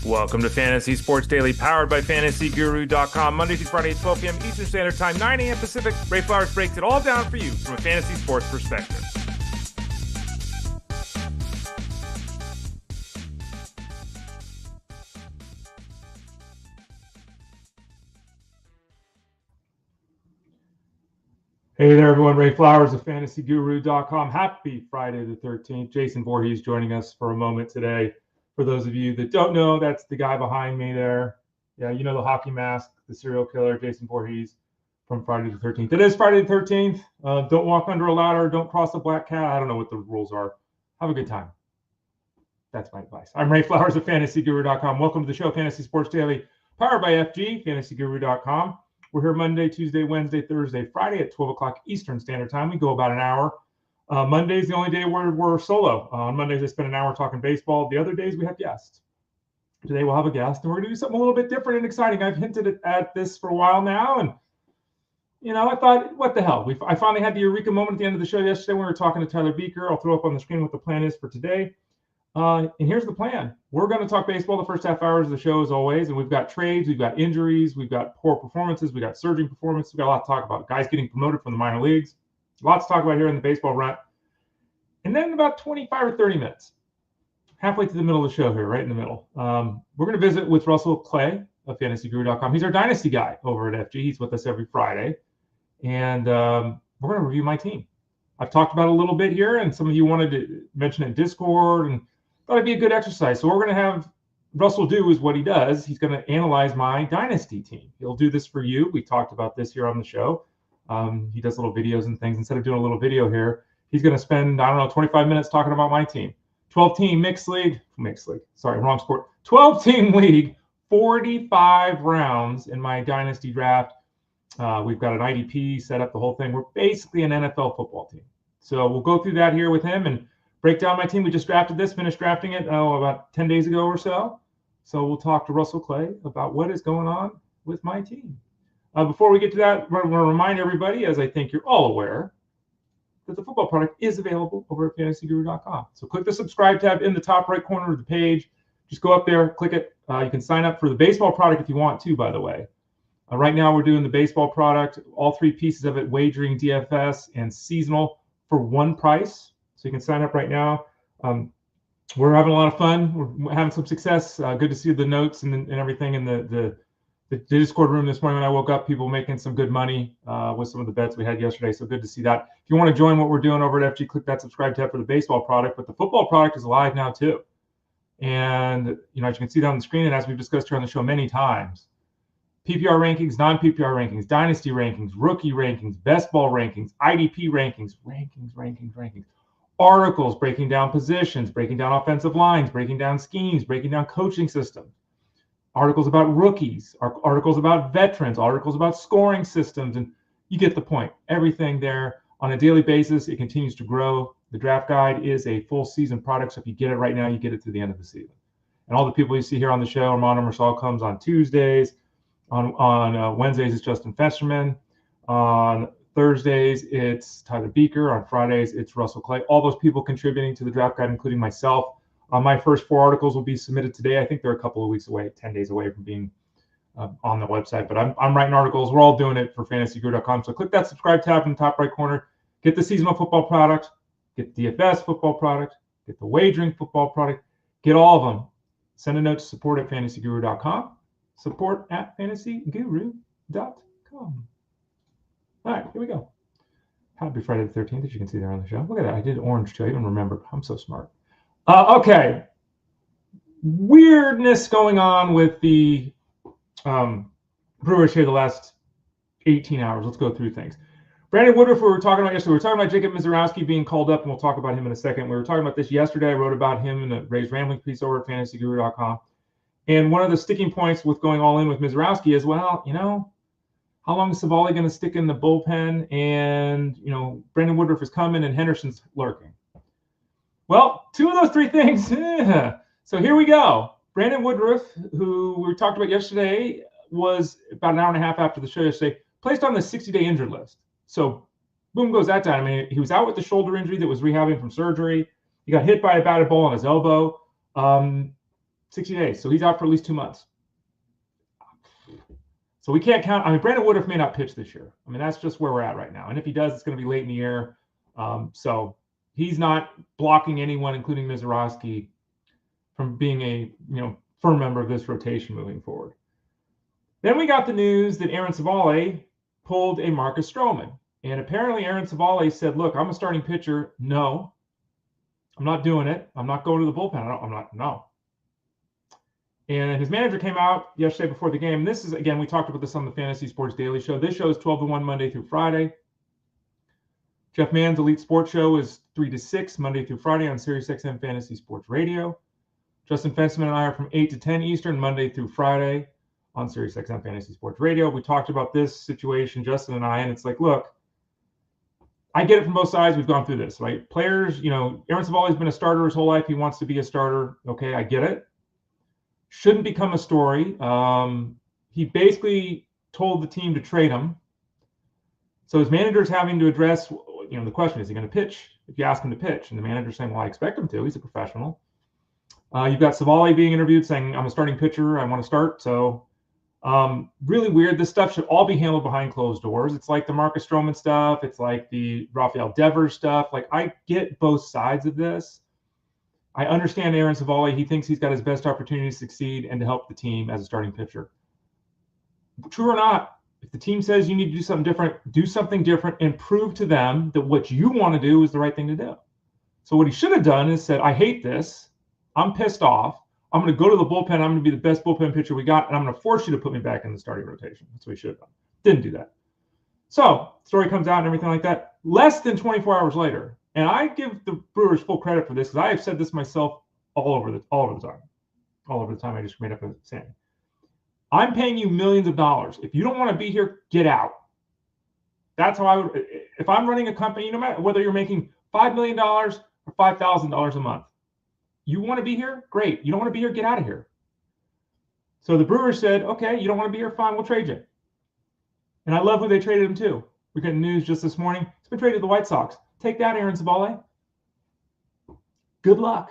Welcome to Fantasy Sports Daily, powered by FantasyGuru.com. Monday through Friday at 12 p.m. Eastern Standard Time, 9 a.m. Pacific. Ray Flowers breaks it all down for you from a fantasy sports perspective. Hey there, everyone. Ray Flowers of FantasyGuru.com. Happy Friday the 13th. Jason Voorhees joining us for a moment today. For those of you that don't know, that's the guy behind me there. Yeah, you know the hockey mask, the serial killer, Jason Voorhees from Friday the 13th. It is Friday the 13th. Don't walk under a ladder. Don't cross a black cat. I don't know what the rules are. Have a good time. That's my advice. I'm Ray Flowers of FantasyGuru.com. Welcome to the show, Fantasy Sports Daily, powered by FG, FantasyGuru.com. We're here Monday, Tuesday, Wednesday, Thursday, Friday at 12 o'clock Eastern Standard Time. We go about an hour. Monday's the only day where we're solo. On Mondays, I spend an hour talking baseball. The other days, we have guests. Today, we'll have a guest, and we're going to do something a little bit different and exciting. I've hinted at this for a while now, and, you know, I thought, what the hell? I finally had the eureka moment at the end of the show yesterday when we were talking to Tyler Beaker. I'll throw up on the screen what the plan is for today. And here's the plan. We're going to talk baseball the first half hours of the show, as always, and we've got trades, we've got injuries, we've got poor performances, we've got surging performance. We've got a lot to talk about. Guys getting promoted from the minor leagues. Lots to talk about here in the baseball run. And then about 25 or 30 minutes, halfway to the middle of the show here, right in the middle, we're going to visit with Russell Clay of FantasyGuru.com. He's our Dynasty guy over at FG. He's with us every Friday. And we're going to review my team. I've talked about it a little bit here, and some of you wanted to mention it in Discord, and thought it'd be a good exercise. So what we're going to have Russell do is what he does. He's going to analyze my Dynasty team. He'll do this for you. We talked about this here on the show. He does little videos and things. Instead of doing a little video here, he's going to spend, 25 minutes talking about my team. 12-team mixed league. Sorry, wrong sport. 12-team league, 45 rounds in my Dynasty draft. We've got an IDP set up, the whole thing. We're basically an NFL football team. So we'll go through that here with him and break down my team. We just drafted this, finished drafting it about 10 days ago or so. So we'll talk to Russell Clay about what is going on with my team. Before we get to that, I want to remind everybody, as I think you're all aware, that the football product is available over at FantasyGuru.com. So click the subscribe tab in the top right corner of the page. Just go up there, click it. You can sign up for the baseball product if you want to, by the way. Right now, we're doing the baseball product, all three pieces of it, wagering, DFS, and seasonal for one price. So you can sign up right now. We're having a lot of fun. We're having some success. Good to see the notes and everything in the Discord room this morning when I woke up. People making some good money with some of the bets we had yesterday. So good to see that. If you want to join what we're doing over at FG, click that subscribe tab for the baseball product. But the football product is live now too. And as you can see that on the screen, and as we've discussed here on the show many times, PPR rankings, non-PPR rankings, dynasty rankings, rookie rankings, best ball rankings, IDP rankings, articles breaking down positions, breaking down offensive lines, breaking down schemes, breaking down coaching systems, articles about rookies, articles about veterans, articles about scoring systems, and you get the point. Everything there on a daily basis. It continues to grow. The draft guide is a full season product, so if you get it right now, you get it to the end of the season. And all the people you see here on the show, Armando Marsal comes on Tuesdays. On Wednesdays, it's Justin Festerman. On Thursdays, it's Tyler Beaker. On Fridays, it's Russell Clay. All those people contributing to the draft guide, including myself. My first 4 articles will be submitted today. I think they're a couple of weeks away, 10 days away from being on the website. But I'm writing articles. We're all doing it for FantasyGuru.com. So click that subscribe tab in the top right corner. Get the seasonal football product. Get the DFS football product. Get the wagering football product. Get all of them. Send a note to support at FantasyGuru.com. Support at FantasyGuru.com. All right, here we go. Happy Friday the 13th, as you can see there on the show. Look at that. I did orange too. I even remembered. I'm so smart. Okay. Weirdness going on with the Brewers here the last 18 hours. Let's go through things. Brandon Woodruff, we were talking about yesterday. We were talking about Jacob Misiorowski being called up, and we'll talk about him in a second. We were talking about this yesterday. I wrote about him in the Rays Rambling piece over at FantasyGuru.com. And one of the sticking points with going all in with Misiorowski is, well, how long is Civale going to stick in the bullpen? And, Brandon Woodruff is coming and Henderson's lurking. Well, 2 of those 3 things. So here we go. Brandon Woodruff, who we talked about yesterday, was about an hour and a half after the show yesterday, placed on the 60-day injured list. So boom goes that time. I mean, he was out with the shoulder injury that was rehabbing from surgery. He got hit by a batted ball on his elbow. 60 days. So he's out for at least 2 months. So we can't count. I mean, Brandon Woodruff may not pitch this year. I mean, that's just where we're at right now. And if he does, it's going to be late in the year. So he's not blocking anyone, including Misiorowski, from being a firm member of this rotation moving forward. Then we got the news that Aaron Civale pulled a Marcus Stroman. And apparently Aaron Civale said, look, I'm a starting pitcher. No, I'm not doing it. I'm not going to the bullpen. No. And his manager came out yesterday before the game. This is, again, we talked about this on the Fantasy Sports Daily Show. This show is 12 to 1 Monday through Friday. Jeff Mann's Elite Sports Show is 3 to 6 Monday through Friday on SiriusXM Fantasy Sports Radio. Justin Fenceman and I are from 8 to 10 Eastern Monday through Friday on SiriusXM Fantasy Sports Radio. We talked about this situation, Justin and I, and it's like, look, I get it from both sides. We've gone through this, right? Players, Aaron Civale has been a starter his whole life. He wants to be a starter. Okay, I get it. Shouldn't become a story. He basically told the team to trade him. So his manager's having to address, the question, is he going to pitch? If you ask him to pitch, and the manager's saying, well, I expect him to. He's a professional. You've got Civale being interviewed saying, I'm a starting pitcher. I want to start. So really weird. This stuff should all be handled behind closed doors. It's like the Marcus Stroman stuff. It's like the Rafael Devers stuff. Like, I get both sides of this. I understand Aaron Civale. He thinks he's got his best opportunity to succeed and to help the team as a starting pitcher. True or not, if the team says you need to do something different and prove to them that what you want to do is the right thing to do. So what he should have done is said, I hate this. I'm pissed off. I'm going to go to the bullpen. I'm going to be the best bullpen pitcher we got, and I'm going to force you to put me back in the starting rotation. That's what he should have done. Didn't do that. So story comes out and everything like that. Less than 24 hours later, and I give the Brewers full credit for this because I have said this myself all over the time. I just made up a saying. I'm paying you millions of dollars. If you don't want to be here, get out. That's how I would. If I'm running a company, no matter whether you're making $5 million or $5,000 a month, you want to be here? Great. You don't want to be here? Get out of here. So the Brewers said, okay, you don't want to be here? Fine, we'll trade you. And I love who they traded him to. We're getting news just this morning. He's been traded to the White Sox. Take that, Aaron Civale. Good luck.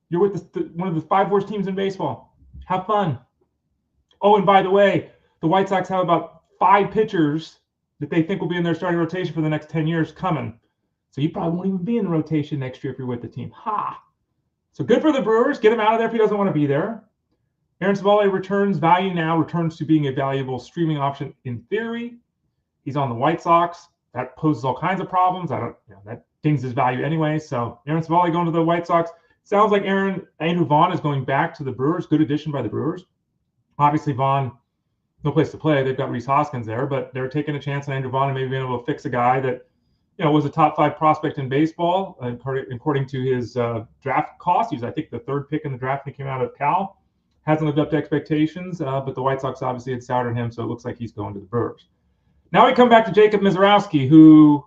You're with one of the 5 worst teams in baseball. Have fun. Oh, and by the way, the White Sox have about 5 pitchers that they think will be in their starting rotation for the next 10 years coming. So you probably won't even be in the rotation next year if you're with the team. Ha! So good for the Brewers. Get him out of there if he doesn't want to be there. Aaron Civale returns to being a valuable streaming option in theory. He's on the White Sox. That poses all kinds of problems. That dings his value anyway. So Aaron Civale going to the White Sox. Sounds like Andrew Vaughn is going back to the Brewers. Good addition by the Brewers. Obviously, Vaughn, no place to play. They've got Rhys Hoskins there, but they're taking a chance on Andrew Vaughn and maybe being able to fix a guy that, was a top 5 prospect in baseball, according to his draft cost. He's, I think, the 3rd pick in the draft when he came out of Cal. Hasn't lived up to expectations, but the White Sox obviously had soured on him, so it looks like he's going to the Brewers. Now we come back to Jacob Misiorowski,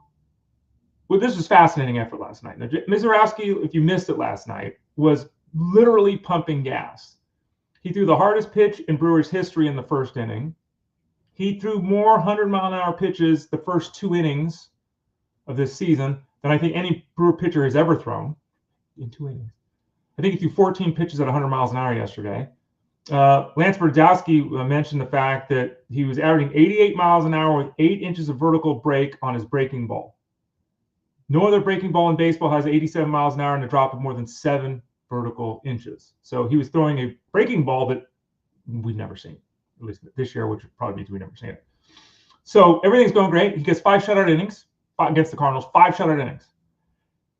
this was fascinating effort last night. Now, Misiorowski, if you missed it last night, was literally pumping gas. He threw the hardest pitch in Brewers history in the first inning. He threw more 100-mile-an-hour pitches the first 2 innings of this season than I think any Brewer pitcher has ever thrown in 2 innings. I think he threw 14 pitches at 100 miles an hour yesterday. Lance Brodowski mentioned the fact that he was averaging 88 miles an hour with 8 inches of vertical break on his breaking ball. No other breaking ball in baseball has 87 miles an hour and a drop of more than 7 vertical inches. So he was throwing a breaking ball that we've never seen, at least this year, which probably means we've never seen it. So everything's going great. He gets 5 shutout innings against the Cardinals, 5 shutout innings.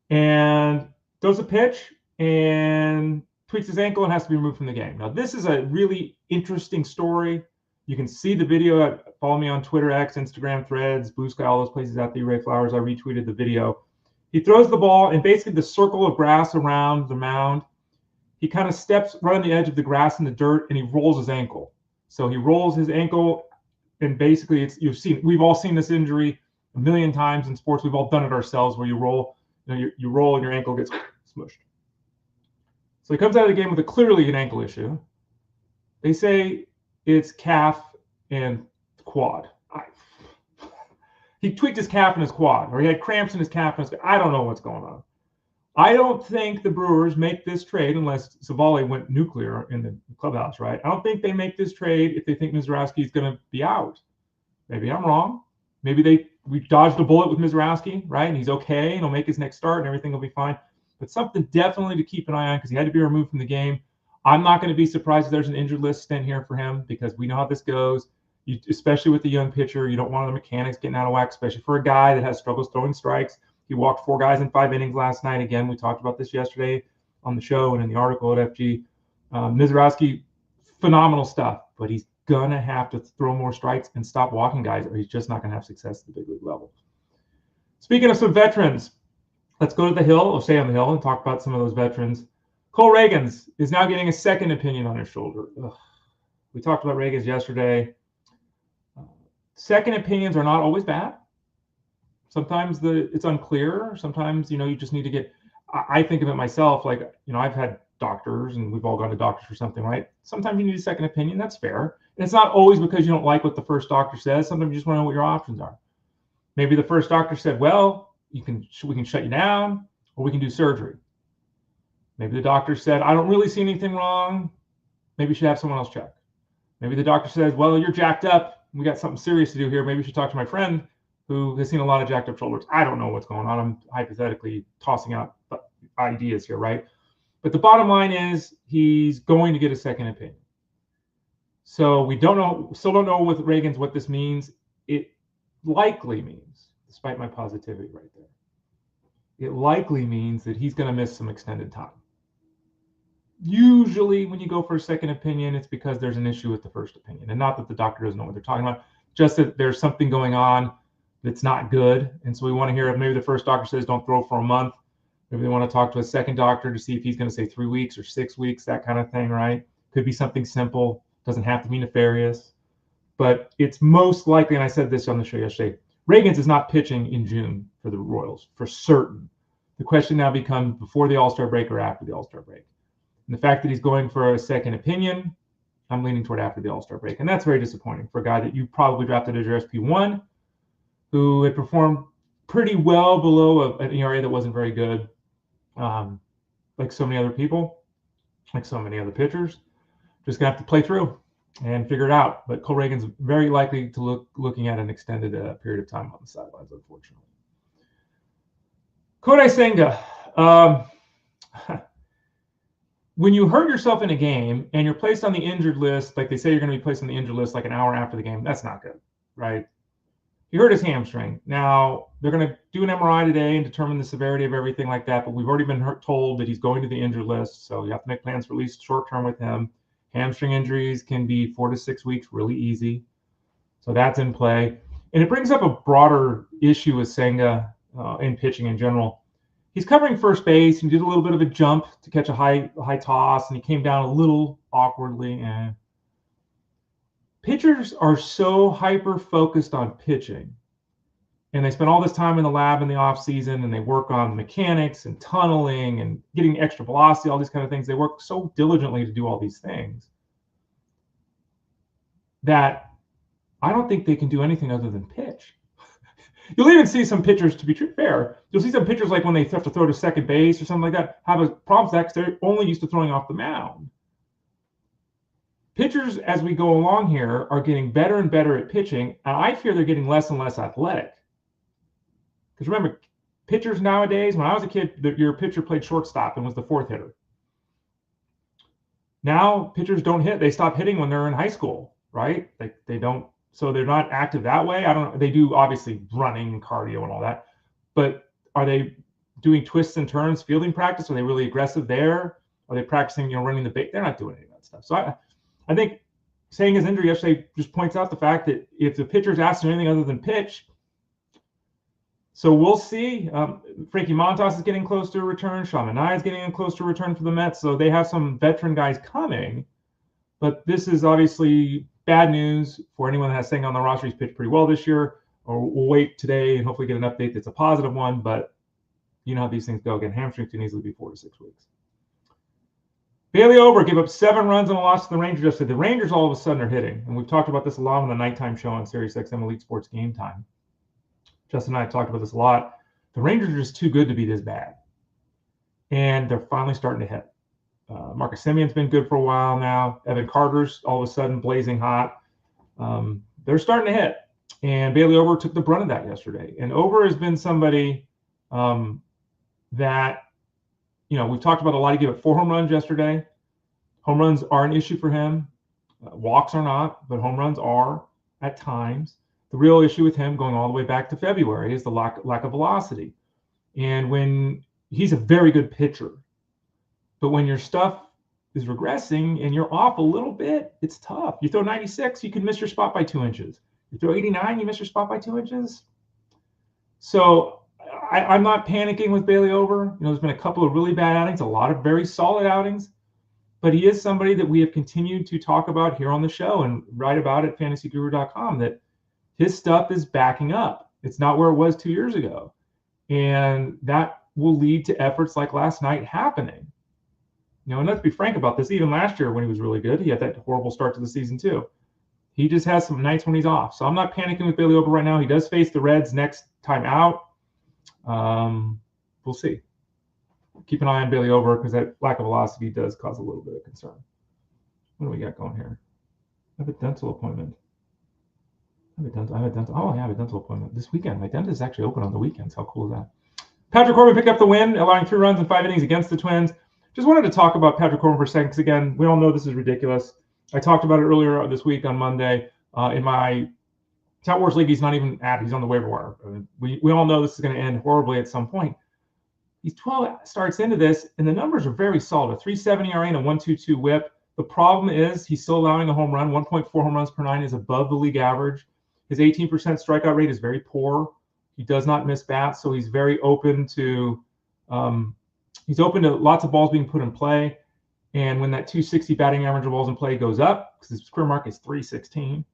And throws a pitch and tweaks his ankle and has to be removed from the game. Now, this is a really interesting story. You can see the video. Follow me on Twitter, X, Instagram, Threads, Blue Sky, all those places out there. Ray Flowers, I retweeted the video. He throws the ball in basically the circle of grass around the mound. He kind of steps right on the edge of the grass in the dirt, and he rolls his ankle. So he rolls his ankle, and basically we've all seen this injury a million times in sports. We've all done it ourselves, where you roll, you roll and your ankle gets smushed. So he comes out of the game with clearly an ankle issue. They say it's calf and quad. He tweaked his calf and his quad, or he had cramps in his calf and his quad. I don't know what's going on. I don't think the Brewers make this trade unless Civale went nuclear in the clubhouse, right? I don't think they make this trade if they think Misiorowski is going to be out. Maybe I'm wrong. Maybe we dodged a bullet with Misiorowski, right? And he's okay, and he'll make his next start, and everything will be fine. But something definitely to keep an eye on because he had to be removed from the game. I'm not going to be surprised if there's an injured list stint here for him because we know how this goes. Especially with the young pitcher, you don't want the mechanics getting out of whack, especially for a guy that has struggles throwing strikes. He walked 4 guys in 5 innings last night. Again, we talked about this yesterday on the show and in the article at FG. Misiorowski, phenomenal stuff, but he's going to have to throw more strikes and stop walking guys or he's just not going to have success at the big league level. Speaking of some veterans, let's go to the Hill, or stay on the Hill, and talk about some of those veterans. Cole Ragans is now getting a second opinion on his shoulder. Ugh. We talked about Ragans yesterday. Second opinions are not always bad. Sometimes it's unclear. Sometimes, you just need to get, I think of it myself, like, I've had doctors and we've all gone to doctors for something, right? Sometimes you need a second opinion. That's fair. And it's not always because you don't like what the first doctor says. Sometimes you just want to know what your options are. Maybe the first doctor said, well, we can shut you down or we can do surgery. Maybe the doctor said, I don't really see anything wrong. Maybe you should have someone else check. Maybe the doctor says, well, you're jacked up. We got something serious to do here. Maybe you should talk to my friend who has seen a lot of jacked up shoulders. I don't know what's going on. I'm hypothetically tossing out ideas here, right? But the bottom line is he's going to get a second opinion. So we still don't know with Ragans what this means. It likely means, despite my positivity right there, it likely means that he's going to miss some extended time. Usually when you go for a second opinion, it's because there's an issue with the first opinion. And not that the doctor doesn't know what they're talking about, just that there's something going on that's not good. And so we want to hear if maybe the first doctor says don't throw for a month. Maybe they want to talk to a second doctor to see if he's going to say 3 weeks or 6 weeks, that kind of thing, right? Could be something simple. Doesn't have to be nefarious. But it's most likely, and I said this on the show yesterday, Ragans is not pitching in June for the Royals, for certain. The question now becomes before the All-Star break or after the All-Star break. And the fact that he's going for a second opinion, I'm leaning toward after the All-Star break. And that's very disappointing for a guy that you probably drafted as your SP1, who had performed pretty well below an ERA that wasn't very good, like so many other people, like so many other pitchers. Just going to have to play through and figure it out. But Cole Ragans very likely to looking at an extended period of time on the sidelines, unfortunately. Kodai Senga. When you hurt yourself in a game and you're placed on the injured list, like they say you're going to be placed on the injured list like an hour after the game, that's not good, right? He hurt his hamstring. Now, they're going to do an MRI today and determine the severity of everything like that, but we've already been told that he's going to the injured list, so you have to make plans for at least short-term with him. Hamstring injuries can be 4 to 6 weeks, really easy. So that's in play. And it brings up a broader issue with Senga in pitching in general. He's covering first base. He did a little bit of a jump to catch a high toss, and he came down a little awkwardly. Pitchers are so hyper-focused on pitching, and they spend all this time in the lab in the off-season, and they work on mechanics and tunneling and getting extra velocity, all these kind of things. They work so diligently to do all these things that I don't think they can do anything other than pitch. You'll even see some pitchers, to be fair, you'll see some pitchers like when they have to throw to second base or something like that, have a problem with that because they're only used to throwing off the mound. Pitchers, as we go along here, are getting better and better at pitching, and I fear they're getting less and less athletic. Because remember, pitchers nowadays, when I was a kid, your pitcher played shortstop and was the fourth hitter. Now, pitchers don't hit. They stop hitting when they're in high school, right? They don't. So they're not active that way. I don't know. They do obviously running and cardio and all that, but are they doing twists and turns, fielding practice? Are they really aggressive there? Are they practicing, running the bait? They're not doing any of that stuff. So I think saying his injury yesterday just points out the fact that if the pitcher's asked him anything other than pitch, so we'll see. Frankie Montas is getting close to a return. Sean Manaea is getting close to a return for the Mets. So they have some veteran guys coming, but this is obviously bad news for anyone that has Senga on the roster. He's pitched pretty well this year. Or we'll wait today and hopefully get an update that's a positive one. But you know how these things go. Again, hamstrings can easily be 4 to 6 weeks. Bailey Ober gave up 7 runs and a loss to the Rangers yesterday. The Rangers all of a sudden are hitting. And we've talked about this a lot on the nighttime show on Sirius XM Elite Sports Game Time. Justin and I have talked about this a lot. The Rangers are just too good to be this bad. and they're finally starting to hit. Marcus Simeon's been good for a while now. Evan Carter's all of a sudden blazing hot. They're starting to hit. And Bailey Ober took the brunt of that yesterday. And Ober has been somebody that, we've talked about a lot. He gave up 4 home runs yesterday. Home runs are an issue for him. Walks are not, but home runs are at times. The real issue with him going all the way back to February is the lack of velocity. And when he's a very good pitcher, but when your stuff is regressing and you're off a little bit, it's tough. You throw 96, you can miss your spot by 2 inches. You throw 89, you miss your spot by 2 inches. So I'm not panicking with Bailey Ober. There's been a couple of really bad outings, a lot of very solid outings, but he is somebody that we have continued to talk about here on the show and write about at fantasyguru.com, that his stuff is backing up. It's not where it was 2 years ago. And that will lead to efforts like last night happening. And let's be frank about this. Even last year when he was really good, he had that horrible start to the season too. He just has some nights when he's off. So I'm not panicking with Bailey Ober right now. He does face the Reds next time out. We'll see. Keep an eye on Bailey Ober because that lack of velocity does cause a little bit of concern. What do we got going here? I have a dental appointment. I have a dental appointment this weekend. My dentist is actually open on the weekends. How cool is that? Patrick Corbin picked up the win, allowing 3 runs in 5 innings against the Twins. Just wanted to talk about Patrick Corbin for a second, because again, we all know this is ridiculous. I talked about it earlier this week on Monday. In my Tout Wars League, he's not even he's on the waiver wire. I mean, we all know this is going to end horribly at some point. He's 12 starts into this, and the numbers are very solid. A 3.70 ERA and a 1.22 WHIP. The problem is he's still allowing a home run. 1.4 home runs per 9 is above the league average. His 18% strikeout rate is very poor. He does not miss bats, so he's very open to lots of balls being put in play. And when that 260 batting average of balls in play goes up, because his career mark is 316.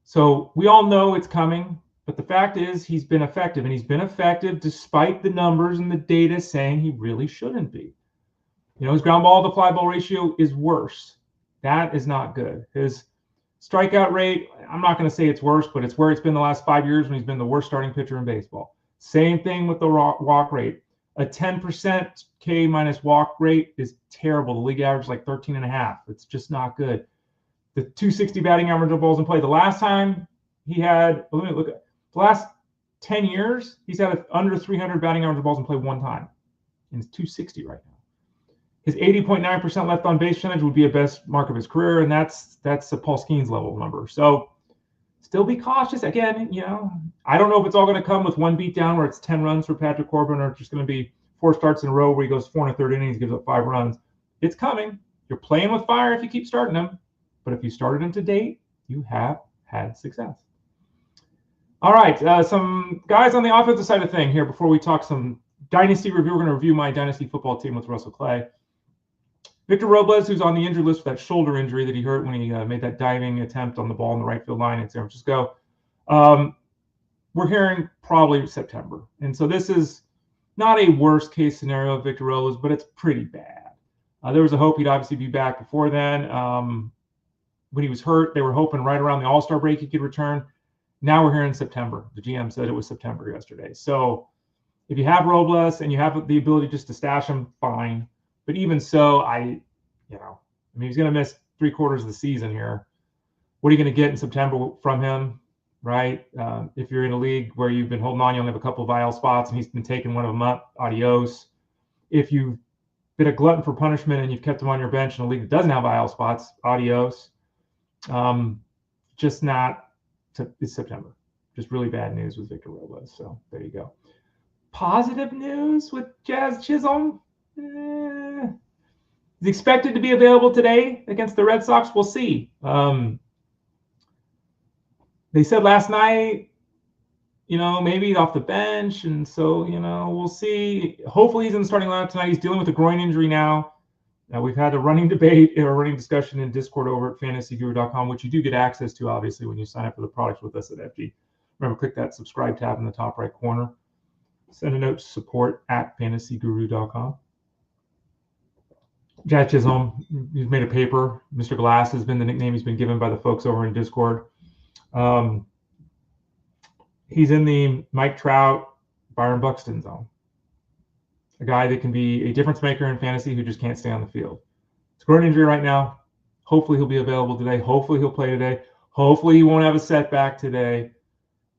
So we all know it's coming, but the fact is he's been effective, and he's been effective despite the numbers and the data saying he really shouldn't be. His ground ball to fly ball ratio is worse. That is not good. His strikeout rate, I'm not going to say it's worse, but it's where it's been the last 5 years when he's been the worst starting pitcher in baseball. Same thing with the walk rate. A 10% K minus walk rate is terrible. The league average is like 13.5. It's just not good. The 260 batting average of balls in play. The last time he had, let me look at the last 10 years, he's had under 300 batting average of balls in play one time. And it's 260 right now. His 80.9% left on base percentage would be a best mark of his career, and that's a Paul Skeens level number. So still be cautious. Again, I don't know if it's all going to come with one beat down where it's 10 runs for Patrick Corbin, or it's just going to be 4 starts in a row where he goes 4 1/3 innings, gives up 5 runs. It's coming. You're playing with fire if you keep starting him, but if you started him to date, you have had success. All right, some guys on the offensive side of thing here before we talk some dynasty review. We're going to review my dynasty football team with Russell Clay. Victor Robles, who's on the injury list for that shoulder injury that he hurt when he made that diving attempt on the ball in the right field line in San Francisco. We're hearing probably September. And so this is not a worst case scenario of Victor Robles, but it's pretty bad. There was a hope he'd obviously be back before then. When he was hurt, they were hoping right around the All-Star break he could return. Now we're here in September. The GM said it was September yesterday. So if you have Robles and you have the ability just to stash him, fine. But even so, he's going to miss 3/4 of the season here. What are you going to get in September from him, right? If you're in a league where you've been holding on, you only have a couple of IL spots, and he's been taking one of them up, adios. If you've been a glutton for punishment and you've kept him on your bench in a league that doesn't have IL spots, adios. Just not, it's September. Just really bad news with Victor Robles. So there you go. Positive news with Jazz Chisholm. He's expected to be available today against the Red Sox. We'll see. They said last night, maybe off the bench. And so, we'll see. Hopefully he's in the starting lineup tonight. He's dealing with a groin injury now. We've had a running debate or a running discussion in Discord over at fantasyguru.com, which you do get access to, obviously, when you sign up for the products with us at FG. Remember, click that subscribe tab in the top right corner. Send a note to support at fantasyguru.com. Jack Chisholm, he's made a paper. Mr. Glass has been the nickname he's been given by the folks over in Discord. He's in the Mike Trout, Byron Buxton zone. a guy that can be a difference maker in fantasy who just can't stay on the field. It's a groin injury right now. Hopefully he'll be available today. Hopefully he'll play today. Hopefully he won't have a setback today.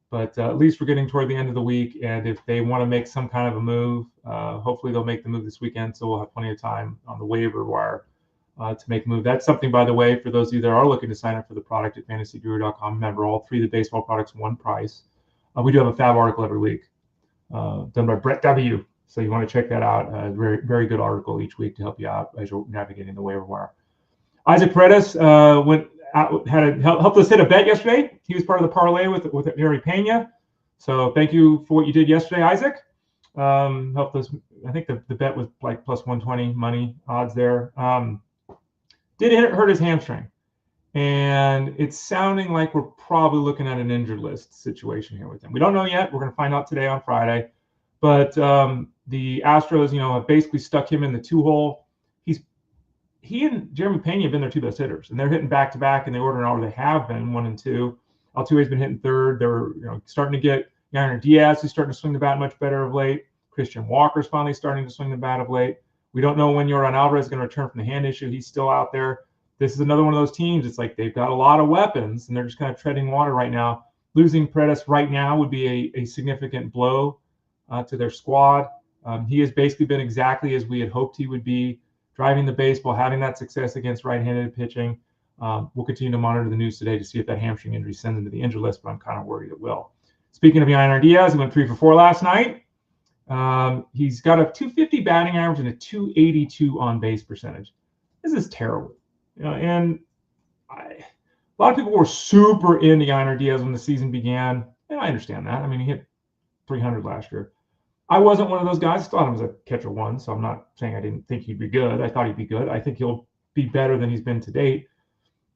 But at least we're getting toward the end of the week, and if they want to make some kind of a move, hopefully they'll make the move this weekend, so we'll have plenty of time on the waiver wire to make a move. That's something, by the way, for those of you that are looking to sign up for the product at fantasyguru.com. Remember, all three of the baseball products, one price. We do have a fab article every week done by Brett W., so you want to check that out. Very, very good article each week to help you out as you're navigating the waiver wire. Isaac Paredes helped us hit a bet yesterday. He was part of the parlay with Harry Pena. So thank you for what you did yesterday, Isaac. Helped us. I think the bet was like plus 120 money odds there. Did hurt his hamstring, and it's sounding like we're probably looking at an injured list situation here with him. We don't know yet. We're going to find out today on Friday. But the Astros, have basically stuck him in the 2-hole. He and Jeremy Pena have been their two best hitters, and they're hitting back-to-back in the order in order they have been, 1 and 2. Altuve's been hitting third. They're starting to get Yainer Diaz, who's starting to swing the bat much better of late. Christian Walker's finally starting to swing the bat of late. We don't know when Yordan Alvarez is going to return from the hand issue. He's still out there. This is another one of those teams. It's like they've got a lot of weapons, and they're just kind of treading water right now. Losing Paredes right now would be a significant blow to their squad. He has basically been exactly as we had hoped he would be, driving the baseball, having that success against right-handed pitching. We'll continue to monitor the news today to see if that hamstring injury sends him to the injured list, but I'm kind of worried it will. Speaking of Yainer Diaz, he went 3 for 4 last night. He's got a 250 batting average and a 282 on-base percentage. This is terrible. And a lot of people were super into Yainer Diaz when the season began, and I understand that. I mean, he hit 300 last year. I wasn't one of those guys. I thought him as a catcher 1, so I'm not saying I didn't think he'd be good. I thought he'd be good. I think he'll be better than he's been to date.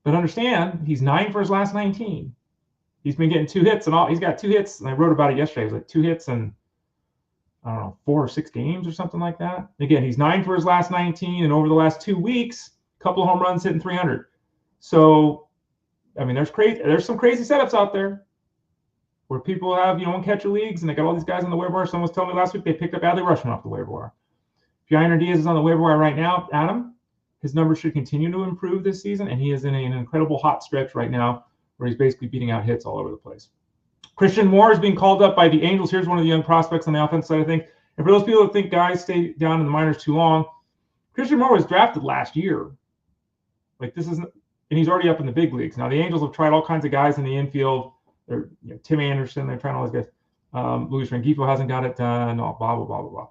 But understand, he's 9 for his last 19. He's been getting 2 hits and all. He's got 2 hits, and I wrote about it yesterday. It was like 2 hits in, 4 or 6 games or something like that. Again, he's 9 for his last 19, and over the last 2 weeks, a couple of home runs hitting 300. So, I mean, there's some crazy setups out there where people have, one-catcher leagues, and they got all these guys on the waiver wire. Someone was telling me last week they picked up Adley Rutschman off the waiver wire. If Yainer Diaz is on the waiver wire right now, Adam, his numbers should continue to improve this season, and he is in an incredible hot stretch right now where he's basically beating out hits all over the place. Christian Moore is being called up by the Angels. Here's one of the young prospects on the offense side of things. And for those people that think guys stay down in the minors too long, Christian Moore was drafted last year. Like, this isn't, and he's already up in the big leagues. Now, the Angels have tried all kinds of guys in the infield. They're, Tim Anderson, they're trying all these guys. Luis Rengifo hasn't got it done, blah, blah, blah, blah, blah.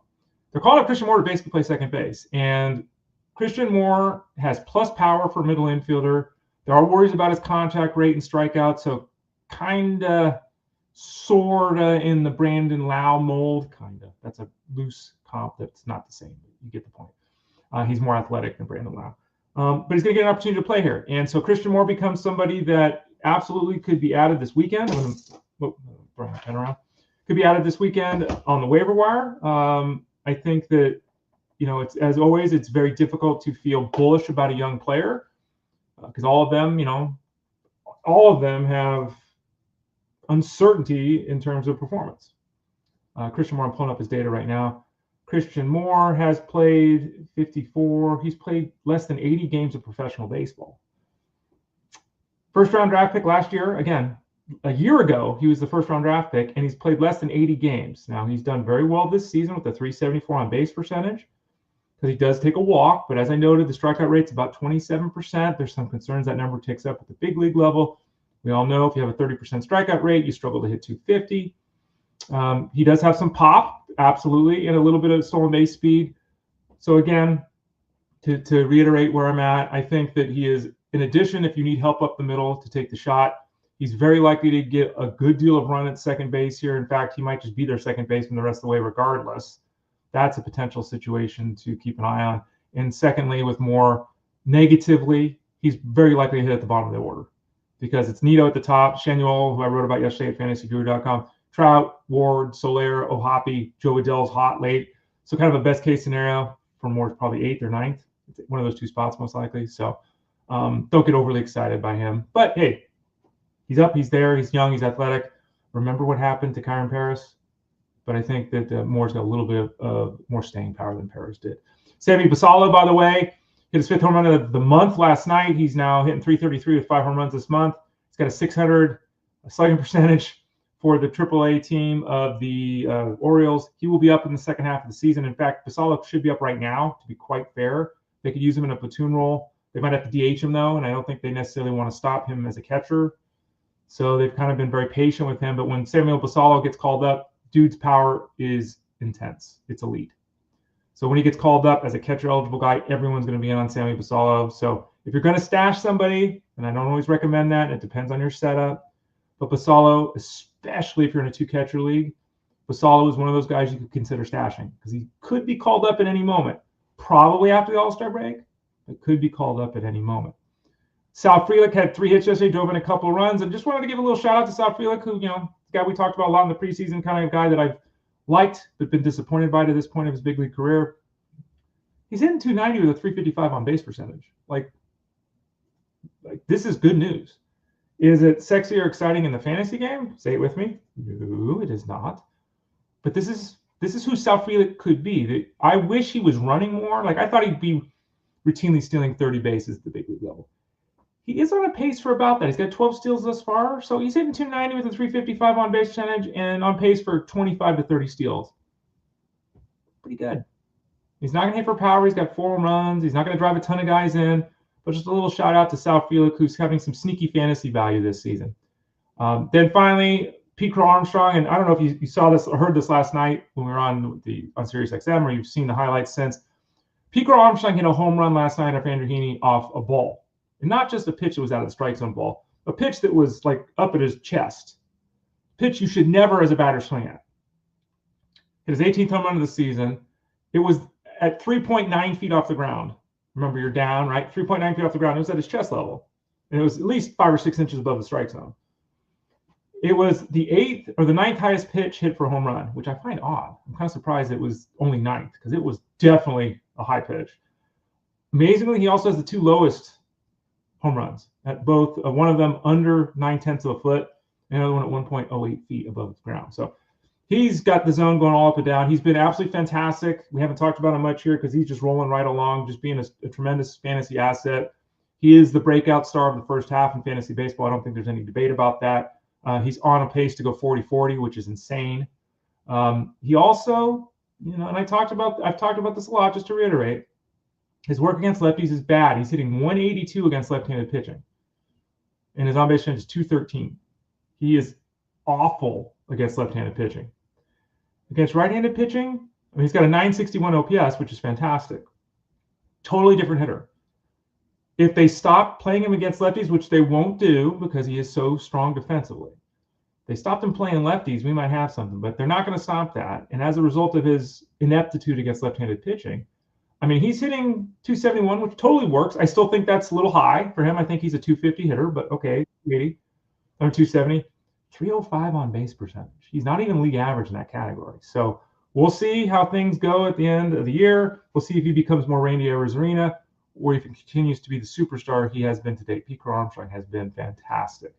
They're calling up Christian Moore to basically play second base. And Christian Moore has plus power for middle infielder. There are worries about his contact rate and strikeout, so kind of, sort of in the Brandon Lau mold, kind of. That's a loose comp that's not the same. You get the point. He's more athletic than Brandon Lau. But he's going to get an opportunity to play here. And so Christian Moore becomes somebody that absolutely could be added this weekend. I'm throwing my pen around. Could be added this weekend on the waiver wire. I think that, it's, as always, it's very difficult to feel bullish about a young player because all of them have uncertainty in terms of performance. Christian Moore, I'm pulling up his data right now. Christian Moore has played 54. He's played less than 80 games of professional baseball. First-round draft pick last year. Again, a year ago, he was the first-round draft pick, and he's played less than 80 games. Now, he's done very well this season with a 374 on-base percentage because he does take a walk. But as I noted, the strikeout rate's about 27%. There's some concerns that number ticks up at the big league level. We all know if you have a 30% strikeout rate, you struggle to hit 250. He does have some pop, absolutely, and a little bit of stolen base speed. So again, to reiterate where I'm at, I think that he is, in addition, if you need help up the middle to take the shot, he's very likely to get a good deal of run at second base here. In fact, he might just be their second baseman the rest of the way regardless. That's a potential situation to keep an eye on. And secondly, with Moore, negatively, he's very likely to hit at the bottom of the order because it's Nito at the top, Shenuel, who I wrote about yesterday at fantasyguru.com, Trout, Ward, Soler, Ohapi, Joe Adell's hot late. So kind of a best case scenario for Moore is probably 8th or 9th. It's one of those two spots most likely. So don't get overly excited by him. But hey, he's up, he's there, he's young, he's athletic. Remember what happened to Kyron Paris? but I think that Moore's got a little bit of more staying power than Paredes did. Sammy Basallo, by the way, hit his 5th home run of the month last night. He's now hitting .333 with 5 home runs this month. He's got a .600 slugging percentage for the AAA team of the Orioles. He will be up in the second half of the season. In fact, Basallo should be up right now, to be quite fair. They could use him in a platoon role. They might have to DH him, though, and I don't think they necessarily want to stop him as a catcher. So they've kind of been very patient with him. But when Samuel Basallo gets called up, dude's power is intense. It's elite. So when he gets called up as a catcher-eligible guy, everyone's going to be in on Sammy Basallo. So if you're going to stash somebody, and I don't always recommend that, it depends on your setup, but Basallo, especially if you're in a 2-catcher league, Basallo is one of those guys you could consider stashing because he could be called up at any moment. Probably after the All-Star break, but could be called up at any moment. Sal Frelick had 3 hits yesterday, drove in a couple of runs, and just wanted to give a little shout out to Sal Frelick, who, the guy we talked about a lot in the preseason, kind of guy that I've liked but been disappointed by to this point of his big league career. He's hitting .290 with a .355 on base percentage. Like this is good news. Is it sexy or exciting in the fantasy game? Say it with me. No, it is not. But this is who Sal Frelick could be. I wish he was running more. Like I thought he'd be routinely stealing 30 bases at the big league level. He is on a pace for about that. He's got 12 steals thus far. So he's hitting .290 with a .355 on base percentage and on pace for 25 to 30 steals. Pretty good. He's not going to hit for power. He's got 4 home runs. He's not going to drive a ton of guys in. But just a little shout out to Sal Frelick, who's having some sneaky fantasy value this season. Then finally, Crow-Armstrong, and I don't know if you saw this or heard this last night when we were on Sirius XM, or you've seen the highlights since. Crow-Armstrong hit a home run last night off Andrew Heaney off a ball. And not just a pitch that was out of the strike zone ball, a pitch that was like up at his chest. Pitch you should never as a batter swing at. Hit his 18th home run of the season. It was at 3.9 feet off the ground. Remember, you're down, right? 3.9 feet off the ground. It was at his chest level. And it was at least 5 or 6 inches above the strike zone. It was the 8th or the 9th highest pitch hit for a home run, which I find odd. I'm kind of surprised it was only 9th because it was definitely a high pitch. Amazingly, he also has the 2 lowest home runs at both, one of them under 9/10 of a foot, and another one at 1.08 feet above the ground. So he's got the zone going all up and down. He's been absolutely fantastic. We haven't talked about him much here because he's just rolling right along, just being a tremendous fantasy asset. He is the breakout star of the first half in fantasy baseball. I don't think there's any debate about that. He's on a pace to go 40-40, which is insane. He also, and I've talked about this a lot, just to reiterate, his work against lefties is bad. He's hitting 182 against left-handed pitching, and his on-base percentage is .213. He is awful against left-handed pitching. Against right-handed pitching, he's got a .961 OPS, which is fantastic. Totally different hitter. If they stop playing him against lefties, which they won't do because he is so strong defensively, they stopped him playing lefties, we might have something, but they're not going to stop that. And as a result of his ineptitude against left-handed pitching, he's hitting .271, which totally works. I still think that's a little high for him. I think he's a .250 hitter, but okay, 280, or .270. 305 on base percentage. He's not even league average in that category. So we'll see how things go at the end of the year. We'll see if he becomes more Randy Arozarena or if he continues to be the superstar he has been to date. Crow-Armstrong has been fantastic.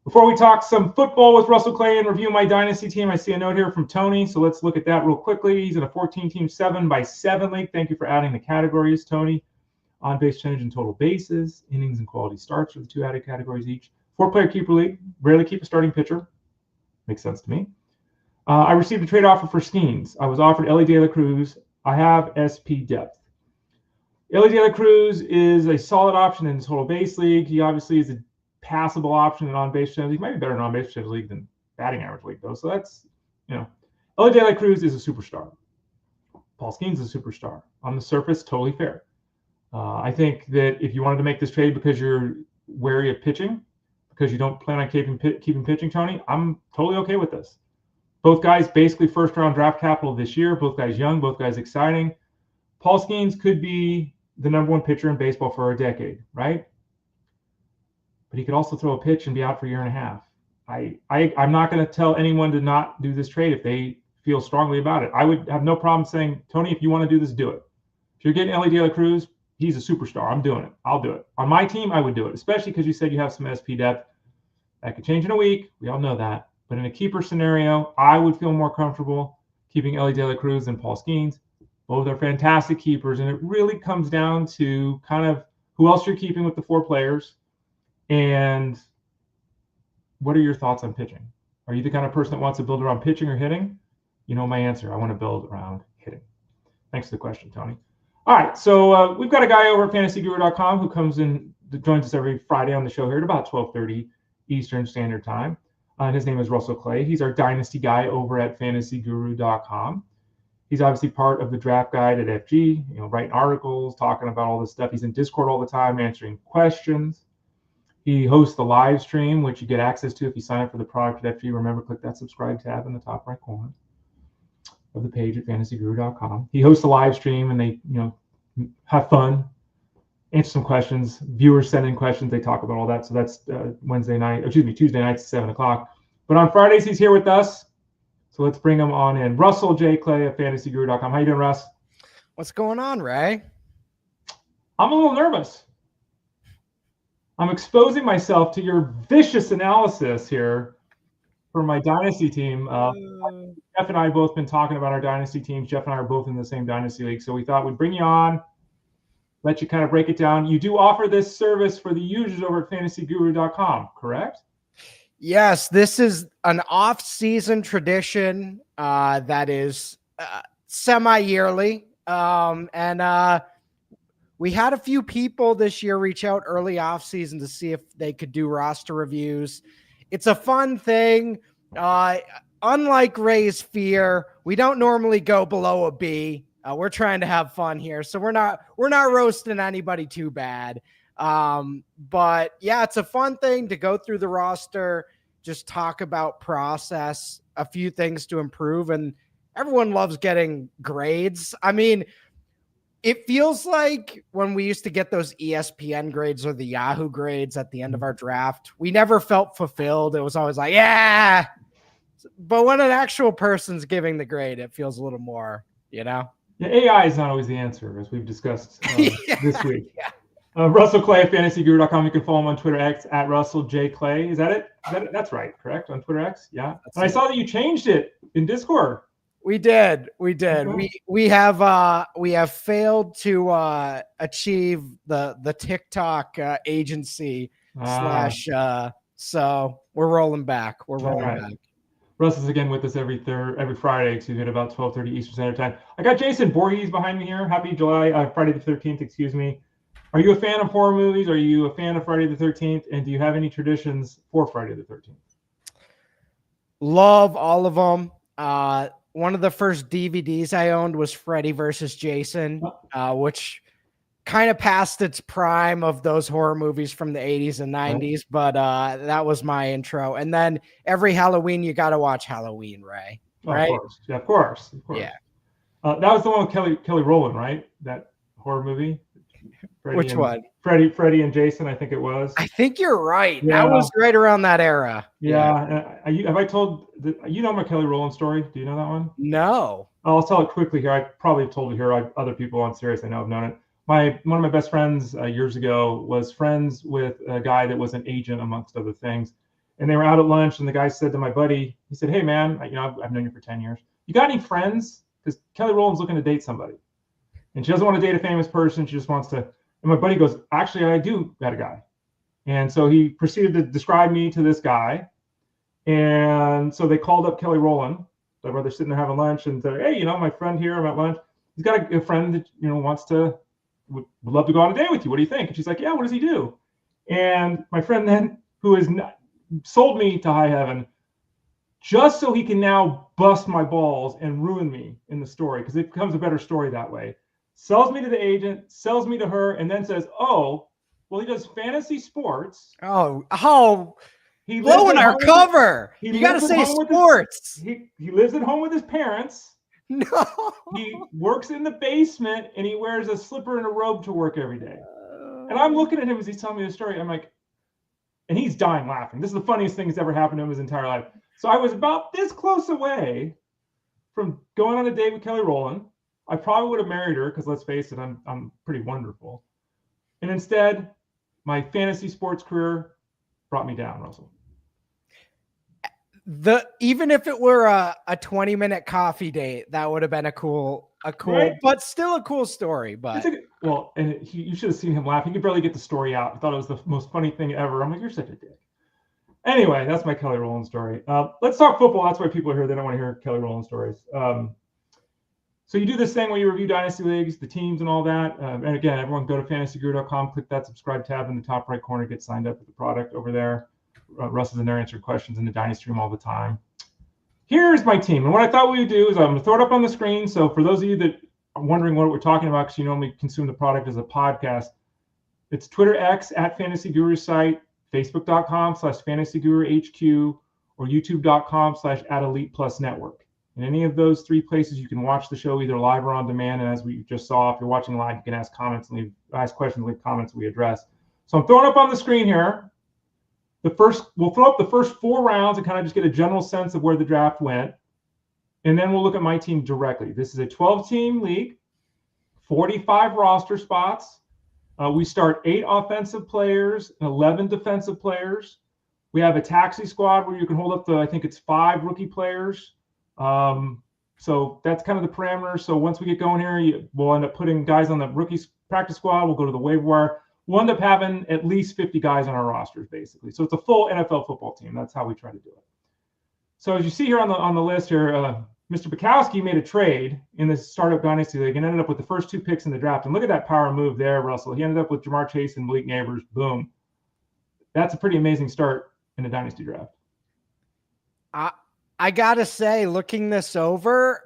Before we talk some football with Russell Clay and review my Dynasty team, I see a note here from Tony, so let's look at that real quickly. He's in a 14-team 7x7 league. Thank you for adding the categories, Tony. On-base percentage and total bases, innings and quality starts are the 2 added categories each. 4-player keeper league, rarely keep a starting pitcher. Makes sense to me. I received a trade offer for Skeens. I was offered Elly De La Cruz. I have SP depth. Elly De La Cruz is a solid option in the total base league. He obviously is a passable option in on-base percentage. He might be better in on-base percentage league than batting average league, though. So that's, Elly De La Cruz is a superstar. Paul Skeens is a superstar. On the surface, totally fair. I think that if you wanted to make this trade because you're wary of pitching, because you don't plan on keeping pitching, Tony, I'm totally okay with this. Both guys basically first-round draft capital this year. Both guys young, both guys exciting. Paul Skeens could be the #1 pitcher in baseball for a decade, right? But he could also throw a pitch and be out for a year and a half. I'm not going to tell anyone to not do this trade if they feel strongly about it. I would have no problem saying, Tony, if you want to do this, do it. If you're getting Elly De La Cruz, he's a superstar. I'm doing it. I'll do it. On my team, I would do it, especially because you said you have some SP depth. That could change in a week. We all know that. But in a keeper scenario, I would feel more comfortable keeping Ellie De La Cruz than Paul Skeens. Both are fantastic keepers, and it really comes down to kind of who else you're keeping with the 4 players, and what are your thoughts on pitching? Are you the kind of person that wants to build around pitching or hitting? You know my answer. I want to build around hitting. Thanks for the question, Tony. All right, so we've got a guy over at fantasyguru.com who comes in, joins us every Friday on the show here at about 12:30 Eastern Standard Time. His name is Russell Clay. He's our dynasty guy over at fantasyguru.com. He's obviously part of the draft guide at FG, writing articles, talking about all this stuff. He's in Discord all the time, answering questions. He hosts the live stream, which you get access to if you sign up for the product at FG. Remember, click that subscribe tab in the top right corner of the page at fantasyguru.com. He hosts a live stream, and they, have fun, answer some questions. Viewers send in questions. They talk about all that. So that's Tuesday nights at 7 o'clock. But on Fridays, he's here with us. So let's bring him on in. Russell J. Clay at fantasyguru.com. How you doing, Russ? What's going on, Ray? I'm a little nervous. I'm exposing myself to your vicious analysis here for my dynasty team. Jeff and I have both been talking about our dynasty teams. Jeff and I are both in the same dynasty league. So we thought we'd bring you on, let you kind of break it down. You do offer this service for the users over at fantasyguru.com, correct? Yes, this is an off-season tradition that is semi-yearly. And we had a few people this year reach out early off-season to see if they could do roster reviews. It's a fun thing. Unlike Ray's fear, we don't normally go below a B. We're trying to have fun here, so we're not roasting anybody too bad. But yeah, it's a fun thing to go through the roster, just talk about process, a few things to improve, and everyone loves getting grades. I mean, it feels like when we used to get those ESPN grades or the Yahoo grades at the end of our draft, we never felt fulfilled. It was always like, yeah. But when an actual person's giving the grade, it feels a little more, Yeah, AI is not always the answer, as we've discussed this week. Yeah. Russell Clay at fantasyguru.com. You can follow him on Twitter X at Russell J. Clay. Is that it? That's right, correct? On Twitter X? Yeah. And I saw that you changed it in Discord. We did. Okay. We have failed to achieve the TikTok agency / so we're rolling back. We're rolling back. Russ is again with us every Friday, at about 12:30 Eastern Standard Time. I got Jason Voorhees behind me here. Happy Friday the 13th, excuse me. Are you a fan of horror movies? Are you a fan of Friday the 13th? And do you have any traditions for Friday the 13th? Love all of them. One of the first DVDs I owned was Freddy versus Jason, which kind of passed its prime of those horror movies from the 80s and 90s, but that was my intro. And then every Halloween, you got to watch Halloween, Ray. Right? Of course. Yeah, of course. Yeah. That was the one with Kelly Rowland, right? That horror movie. Which one? Freddy and Jason, I think it was. I think you're right. Yeah. That was right around that era. Yeah. Have I told my Kelly Rowland story? Do you know that one? No. I'll tell it quickly here. I probably have told it here. Other people on Sirius I know have known it. One of my best friends years ago was friends with a guy that was an agent, amongst other things. And they were out at lunch, and the guy said to my buddy, he said, "Hey, man, I've known you for 10 years. You got any friends? Because Kelly Rowland's looking to date somebody. And she doesn't want to date a famous person. She just wants to." And my buddy goes, "Actually, I do got a guy." And so he proceeded to describe me to this guy. And so they called up Kelly Rowland. My brother's sitting there having lunch and said, "Hey, my friend here, I'm at lunch. He's got a friend that, would love to go on a date with you. What do you think?" And she's like, "Yeah, what does he do?" And my friend then, who has sold me to high heaven, just so he can now bust my balls and ruin me in the story, because it becomes a better story that way, sells me to the agent, sells me to her, and then says, "Oh, well, he does fantasy sports." He blowing our cover. You got to say sports. He lives at home with his parents. No. He works in the basement, and he wears a slipper and a robe to work every day. And I'm looking at him as he's telling me the story. I'm like, and he's dying laughing. This is the funniest thing that's ever happened to him his entire life. So I was about this close away from going on a date with Kelly Rowland. I probably would have married her, because let's face it, I'm pretty wonderful. And instead, my fantasy sports career brought me down, Russell. Even if it were a 20-minute coffee date, that would have been a cool, right? but still a cool story. But you should have seen him laugh. He could barely get the story out. I thought it was the most funny thing ever. I'm like, you're such a dick. Anyway, that's my Kelly Rowland story. Let's talk football. That's why people are here. They don't want to hear Kelly Rowland stories. So you do this thing where you review Dynasty Leagues, the teams and all that. And again, everyone go to fantasyguru.com, click that subscribe tab in the top right corner, get signed up with the product over there. Russ is in there answering questions in the Dynasty room all the time. Here's my team. And what I thought we would do is I'm going to throw it up on the screen. So for those of you that are wondering what we're talking about, because you normally consume the product as a podcast, it's Twitter X at Fantasy Guru site, Facebook.com/FantasyGuruHQ, or YouTube.com/@ElitePlusNetwork. In any of those three places, you can watch the show either live or on demand. And as we just saw, if you're watching live, you can ask questions, leave comments we address. So I'm throwing up on the screen here. We'll throw up the first 4 rounds and kind of just get a general sense of where the draft went. And then we'll look at my team directly. This is a 12-team league, 45 roster spots. We start 8 offensive players and 11 defensive players. We have a taxi squad where you can hold up to, I think it's 5 rookie players. So that's kind of the parameters. So once we get going here, we'll end up putting guys on the rookie practice squad. We'll go to the waiver wire. We'll end up having at least 50 guys on our rosters, basically. So it's a full NFL football team. That's how we try to do it. So as you see here on the list here, Mr. Bukowski made a trade in this startup dynasty league and ended up with the first 2 picks in the draft. And look at that power move there, Russell. He ended up with Jamar Chase and Malik Neighbors. Boom. That's a pretty amazing start in a dynasty draft. I gotta say, looking this over,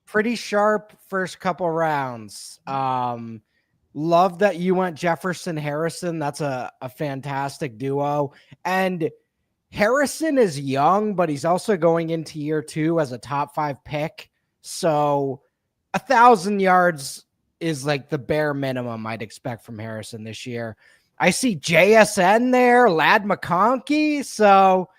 pretty sharp first couple rounds. Love that you went Jefferson Harrison. That's a fantastic duo. And Harrison is young, but he's also going into year 2 as a top 5 pick. So 1,000 yards is like the bare minimum I'd expect from Harrison this year. I see JSN there, Ladd McConkey. So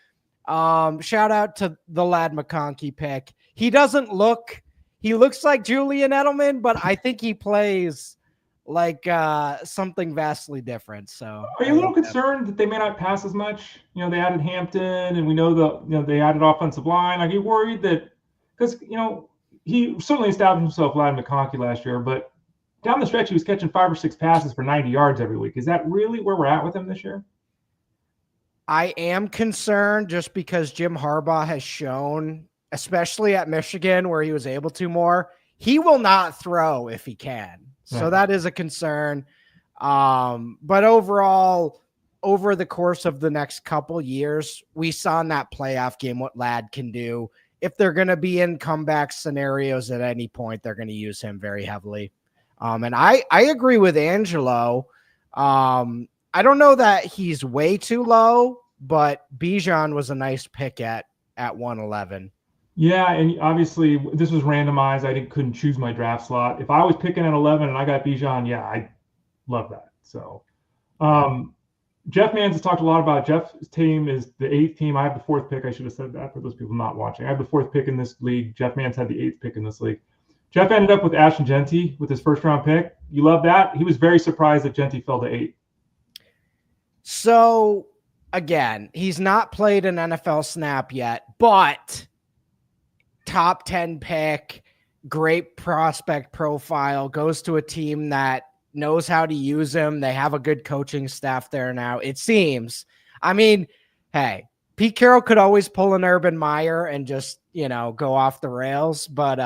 shout out to the Ladd McConkey pick. He looks like Julian Edelman, but I think he plays like something vastly different. So are you a little concerned that they may not pass as much? You know, they added Hampton and we know they added offensive line. Are you worried that, because, he certainly established himself, Ladd McConkey, last year, but down the stretch, he was catching 5 or 6 passes for 90 yards every week. Is that really where we're at with him this year? I am concerned just because Jim Harbaugh has shown, especially at Michigan where he was able to more, he will not throw if he can. So that is a concern. But overall, over the course of the next couple years, we saw in that playoff game what Ladd can do. If they're going to be in comeback scenarios at any point, they're going to use him very heavily. And I agree with Angelo. I don't know that he's way too low, but Bijan was a nice pick at 111. Yeah, and obviously this was randomized. I couldn't choose my draft slot. If I was picking at 11 and I got Bijan, yeah, I love that. So Jeff Mans has talked a lot about Jeff's team is the 8th team. I have the 4th pick. I should have said that for those people not watching. I have the 4th pick in this league. Jeff Mans had the 8th pick in this league. Jeff ended up with Ashton Genty with his first-round pick. You love that? He was very surprised that Genty fell to 8. So, again, he's not played an NFL snap yet, but top 10 pick, great prospect profile, goes to a team that knows how to use him. They have a good coaching staff there now, it seems. I mean, hey, Pete Carroll could always pull an Urban Meyer and just, go off the rails. But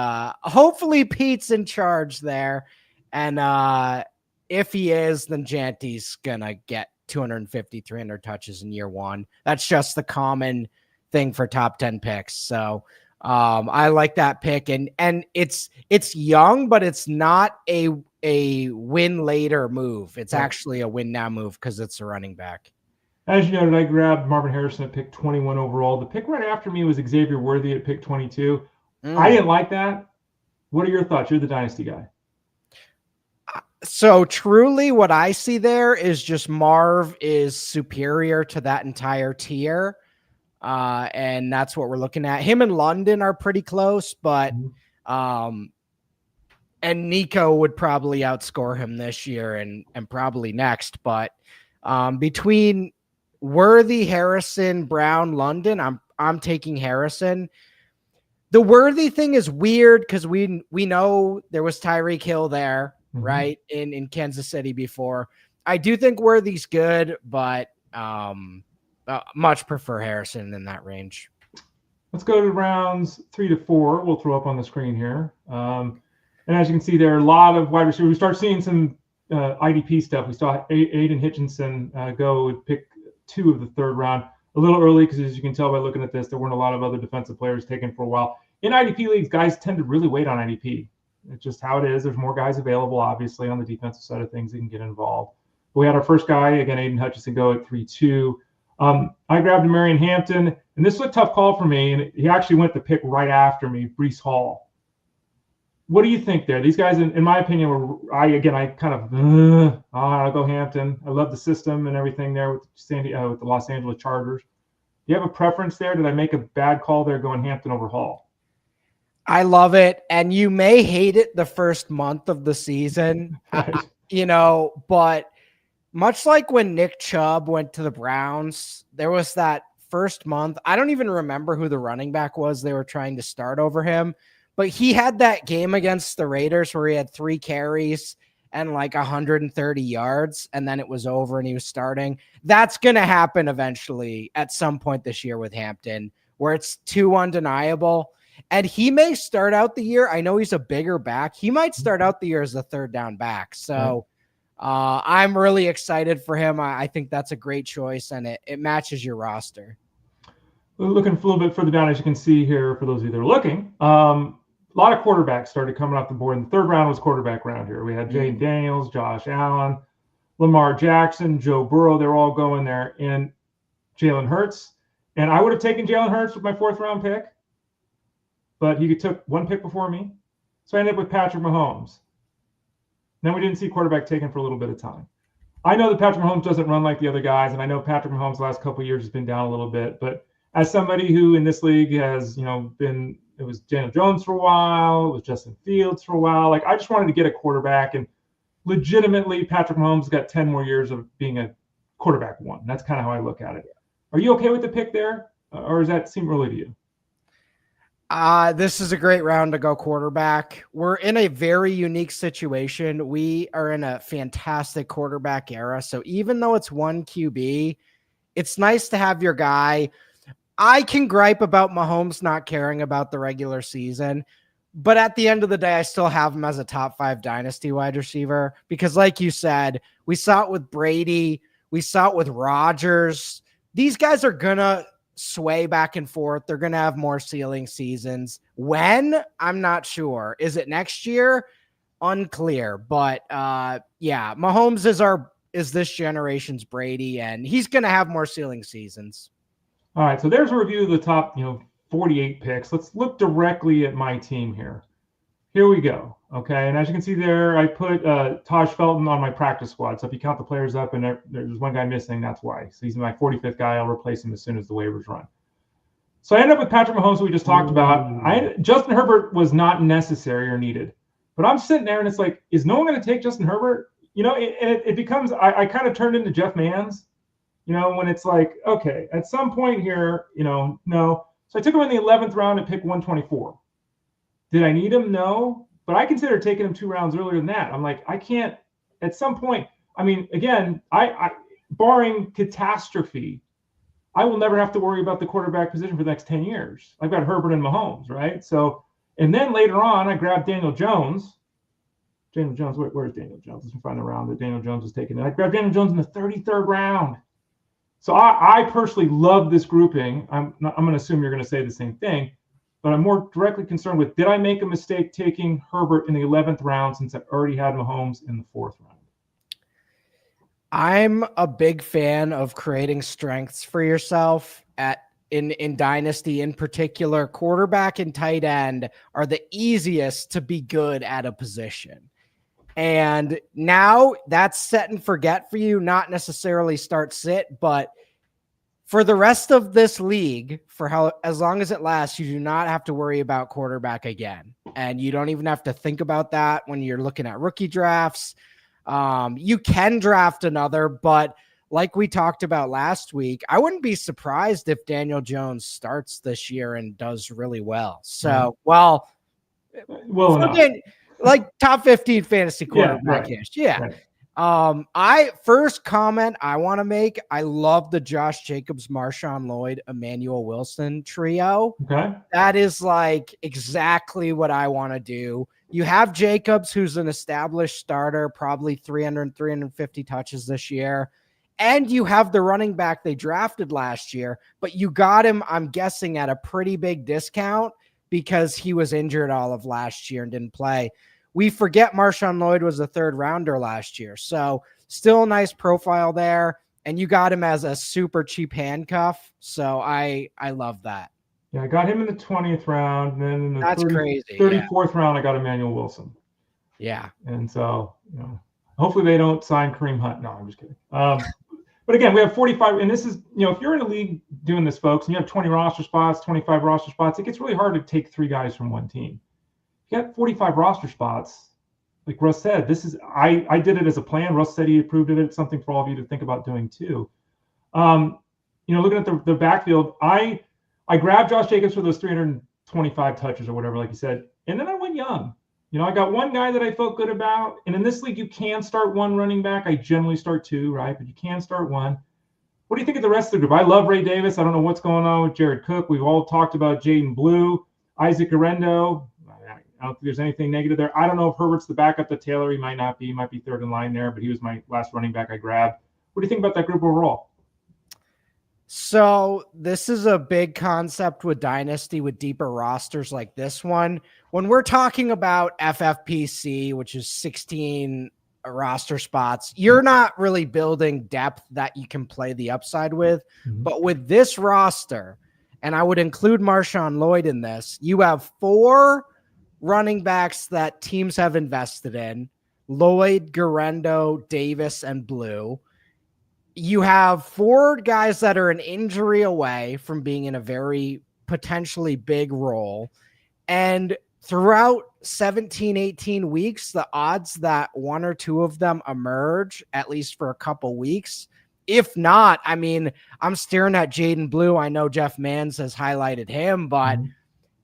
hopefully Pete's in charge there. And if he is, then Janty's going to get 250, 300 touches in year 1. That's just the common thing for top 10 picks. So I like that pick. And it's young, but it's not a win later move. It's actually a win now move because it's a running back. As you noted, I grabbed Marvin Harrison at pick 21 overall. The pick right after me was Xavier Worthy at pick 22. I didn't like that. What are your thoughts? You're the dynasty guy. So truly what I see there is just Marv is superior to that entire tier. And that's what we're looking at. Him and London are pretty close, but and Nico would probably outscore him this year and probably next. But between Worthy, Harrison, Brown, London, I'm I'm taking Harrison. The Worthy thing is weird because we know there was Tyreek Hill there, right, in Kansas City before. I do think Worthy's good, but much prefer Harrison in that range. Let's go to rounds 3 to 4. We'll throw up on the screen here. And as you can see, there are a lot of wide receivers. We start seeing some IDP stuff. We saw Aiden Hutchinson go with pick 2 of the 3rd round. A little early because, as you can tell by looking at this, there weren't a lot of other defensive players taken for a while. In IDP leagues, guys tend to really wait on IDP. It's just how it is. There's more guys available, obviously, on the defensive side of things that can get involved. But we had our first guy, again, Aiden Hutchinson, go at 3-2. I grabbed Marion Hampton, and this was a tough call for me, and he actually went to pick right after me, Breece Hall. What do you think there? These guys, in my opinion, I'll go Hampton. I love the system and everything there with the Los Angeles Chargers. Do you have a preference there? Did I make a bad call there going Hampton over Hall? I love it, and you may hate it the first month of the season, right. But much like when Nick Chubb went to the Browns, there was that first month. I don't even remember who the running back was they were trying to start over him, but he had that game against the Raiders where he had 3 carries and like 130 yards, and then it was over and he was starting. That's going to happen eventually at some point this year with Hampton, where it's too undeniable. And he may start out the year. I know he's a bigger back. He might start out the year as a 3rd down back. So I'm really excited for him. I think that's a great choice, and it matches your roster. Looking a little bit further down, as you can see here, for those of you that are looking, a lot of quarterbacks started coming off the board. And the 3rd round was quarterback round here. We had Jay Daniels, Josh Allen, Lamar Jackson, Joe Burrow. They're all going there. And Jalen Hurts. And I would have taken Jalen Hurts with my 4th round pick, but he took 1 pick before me. So I ended up with Patrick Mahomes. Then we didn't see quarterback taken for a little bit of time. I know that Patrick Mahomes doesn't run like the other guys, and I know Patrick Mahomes the last couple of years has been down a little bit. But as somebody who in this league has, it was Daniel Jones for a while, it was Justin Fields for a while. Like, I just wanted to get a quarterback, and legitimately Patrick Mahomes got 10 more years of being a quarterback 1. That's kind of how I look at it. Are you okay with the pick there, or does that seem early to you? This is a great round to go quarterback. We're in a very unique situation. We are in a fantastic quarterback era. So even though it's 1 QB, it's nice to have your guy. I can gripe about Mahomes not caring about the regular season, but at the end of the day, I still have him as a top 5 dynasty wide receiver because, like you said, we saw it with Brady. We saw it with Rodgers. These guys are going to sway back and forth. They're going to have more ceiling seasons. When? I'm not sure. Is it next year? Unclear. But Mahomes is this generation's Brady, and he's going to have more ceiling seasons. All right, so there's a review of the top, 48 picks. Let's look directly at my team here. Here we go. Okay, and as you can see there, I put Taj Felton on my practice squad. So if you count the players up and there's one guy missing, that's why. So he's my 45th guy. I'll replace him as soon as the waivers run. So I ended up with Patrick Mahomes, who we just talked about. Justin Herbert was not necessary or needed. But I'm sitting there, and it's like, is no one going to take Justin Herbert? It becomes, I kind of turned into Jeff Manns, when it's like, okay, at some point here, no. So I took him in the 11th round and picked 124. Did I need him? No. But I consider taking him 2 rounds earlier than that. I'm like, I can't, at some point, again, I barring catastrophe, I will never have to worry about the quarterback position for the next 10 years. I've got Herbert and Mahomes, right? So, and then later on, I grabbed Daniel Jones. Where's Daniel Jones? Let's find the round that Daniel Jones was taken. I grabbed Daniel Jones in the 33rd round. So I personally love this grouping. I'm going to assume you're going to say the same thing. But I'm more directly concerned with, did I make a mistake taking Herbert in the 11th round since I already had Mahomes in the 4th round? I'm a big fan of creating strengths for yourself in Dynasty. In particular, quarterback and tight end are the easiest to be good at a position. And now that's set and forget for you, not necessarily start sit, but for the rest of this league, as long as it lasts, you do not have to worry about quarterback again. And you don't even have to think about that when you're looking at rookie drafts. You can draft another, but like we talked about last week, I wouldn't be surprised if Daniel Jones starts this year and does really well. So, well enough. Like top 15 fantasy quarterback. Yeah. Right. I first comment I want to make. I love the Josh Jacobs, Marshawn Lloyd, Emmanuel Wilson trio. Okay. That is like exactly what I want to do. You have Jacobs, who's an established starter, probably 300, 350 touches this year. And you have the running back they drafted last year, but you got him, I'm guessing, at a pretty big discount because he was injured all of last year and didn't play. We forget Marshawn Lloyd was a third rounder last year. So still a nice profile there. And you got him as a super cheap handcuff. So I love that. Yeah, I got him in the 20th round. And then in the 34th round, I got Emmanuel Wilson. Yeah. And so, hopefully they don't sign Kareem Hunt. No, I'm just kidding. But again, we have 45. And this is, if you're in a league doing this, folks, and you have 20 roster spots, 25 roster spots, it gets really hard to take 3 guys from one team. You got 45 roster spots. Like Russ said, I did it as a plan. Russ said he approved of it. It's something for all of you to think about doing too. Looking at the backfield, I grabbed Josh Jacobs for those 325 touches or whatever, like you said. And then I went young. I got one guy that I felt good about. And in this league, you can start one running back. I generally start 2, right? But you can start one. What do you think of the rest of the group? I love Ray Davis. I don't know what's going on with Jared Cook. We've all talked about Jaden Blue, Isaac Arendo. I don't think there's anything negative there. I don't know if Herbert's the backup to Taylor. He might not be. He might be third in line there, but he was my last running back I grabbed. What do you think about that group overall? So this is a big concept with Dynasty with deeper rosters like this one. When we're talking about FFPC, which is 16 roster spots, you're not really building depth that you can play the upside with. Mm-hmm. But with this roster, and I would include Marshawn Lloyd in this, you have 4 running backs that teams have invested in: Lloyd, Garendo, Davis, and Blue. You have 4 guys that are an injury away from being in a very potentially big role. And throughout 17, 18 weeks, the odds that 1 or 2 of them emerge, at least for a couple weeks, if not, I mean, I'm staring at Jaden Blue. I know Jeff Mans has highlighted him, but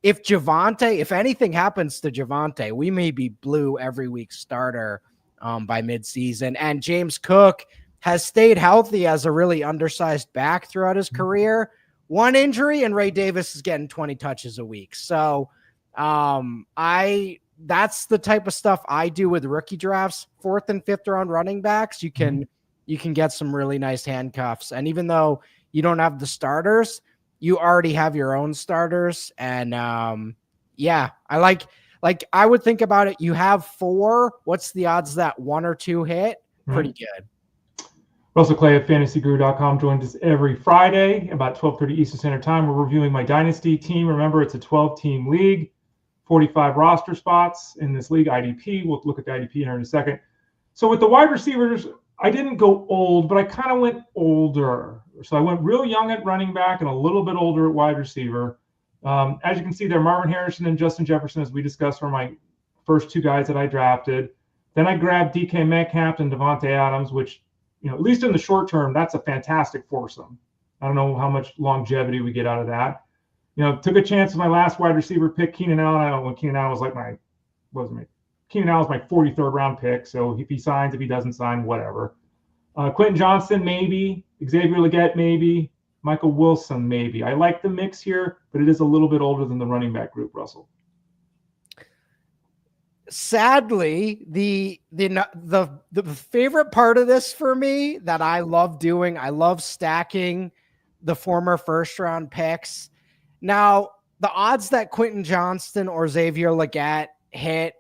if anything happens to Javonte, we may be Blue every week starter by midseason. And James Cook has stayed healthy as a really undersized back throughout his career. 1 injury, and Ray Davis is getting 20 touches a week. So that's the type of stuff I do with rookie drafts. 4th and 5th round running backs, you can get some really nice handcuffs. And even though you don't have the starters, you already have your own starters. And I I would think about it. You have 4. What's the odds that 1 or 2 hit? Pretty good. Russell Clay at fantasyguru.com joins us every Friday about 12:30 Eastern Standard Time. We're reviewing my Dynasty team. Remember, it's a 12-team league, 45 roster spots in this league, IDP. We'll look at the IDP in a second. So with the wide receivers, I didn't go old, but I kind of went older. So I went real young at running back and a little bit older at wide receiver. As you can see there, Marvin Harrison and Justin Jefferson, as we discussed, were my first 2 guys that I drafted. Then I grabbed DK Metcalf and Devontae Adams, which, at least in the short term, that's a fantastic foursome. I don't know how much longevity we get out of that. Took a chance with my last wide receiver pick, Keenan Allen. I don't know, Keenan Allen was like Keenan Allen was my 43rd round pick. So if he signs, if he doesn't sign, whatever. Quentin Johnston, maybe. Xavier Legette, maybe. Michael Wilson, maybe. I like the mix here, but it is a little bit older than the running back group, Russell. Sadly, the favorite part of this for me that I love doing, I love stacking the former first round picks. Now, the odds that Quentin Johnston or Xavier Legette hit,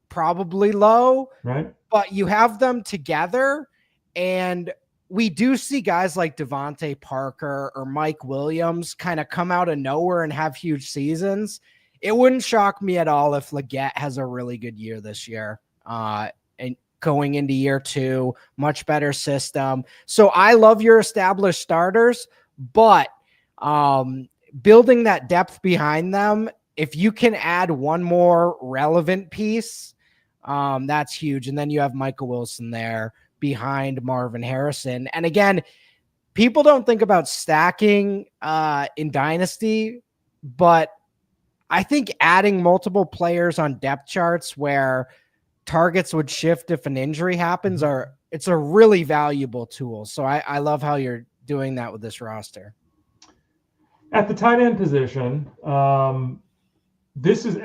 probably low, right? But you have them together, and we do see guys like Devontae Parker or Mike Williams kind of come out of nowhere and have huge seasons. It wouldn't shock me at all if Legette has a really good year this year. And going into year 2, much better system. So I love your established starters, but building that depth behind them, if you can add 1 more relevant piece, that's huge. And then you have Michael Wilson there. behind Marvin Harrison. And again, people don't think about stacking in Dynasty, but I think adding multiple players on depth charts where targets would shift if an injury happens it's a really valuable tool. So I love how you're doing that with this roster. At the tight end position, this is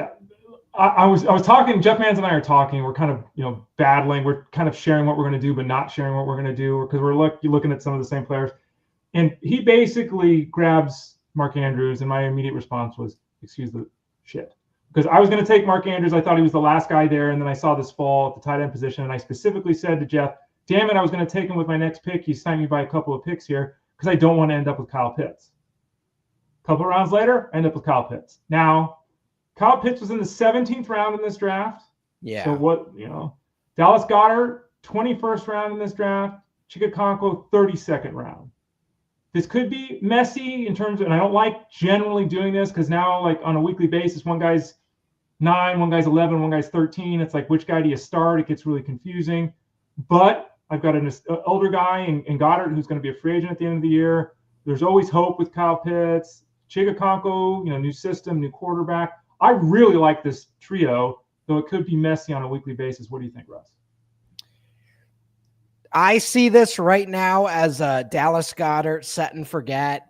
I was talking, Jeff Mans and I are talking, we're kind of, battling, we're kind of sharing what we're going to do, but not sharing what we're going to do, because we're looking at some of the same players. And he basically grabs Mark Andrews, and my immediate response was, excuse the shit. Because I was going to take Mark Andrews. I thought he was the last guy there, and then I saw this fall at the tight end position, and I specifically said to Jeff, damn it, I was going to take him with my next pick. He signed me by a couple of picks here, because I don't want to end up with Kyle Pitts. A couple of rounds later, I end up with Kyle Pitts. Now, Kyle Pitts was in the 17th round in this draft. Yeah. So what, Dallas Goedert, 21st round in this draft. Chigakonko, 32nd round. This could be messy in terms of, and I don't like generally doing this because now, like on a weekly basis, one guy's 9, one guy's 11, one guy's 13. It's like, which guy do you start? It gets really confusing. But I've got an older guy in Goddard who's going to be a free agent at the end of the year. There's always hope with Kyle Pitts. Chigakonko, new system, new quarterback. I really like this trio, though it could be messy on a weekly basis. What do you think, Russ? I see this right now as a Dallas Goedert set and forget.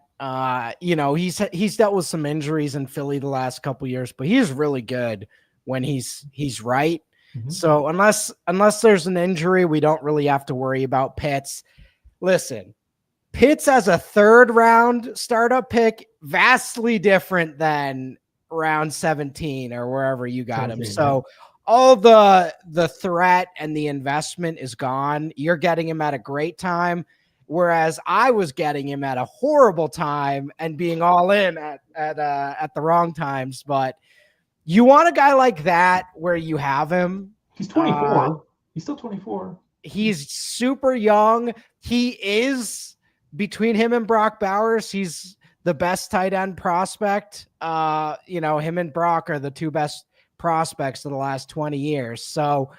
He's dealt with some injuries in Philly the last couple years, but he's really good when he's right. Mm-hmm. So unless there's an injury, we don't really have to worry about Pitts. Listen, Pitts as a 3rd round startup pick, vastly different than round 17 or wherever you got him. So all the threat and the investment is gone. You're getting him at a great time, whereas I was getting him at a horrible time and being all in at the wrong times. But you want a guy like that where you have him. He's 24. He's still 24. He's super young. He is, between him and Brock Bowers, he's the best tight end prospect. Him and Brock are the 2 best prospects of the last 20 years. So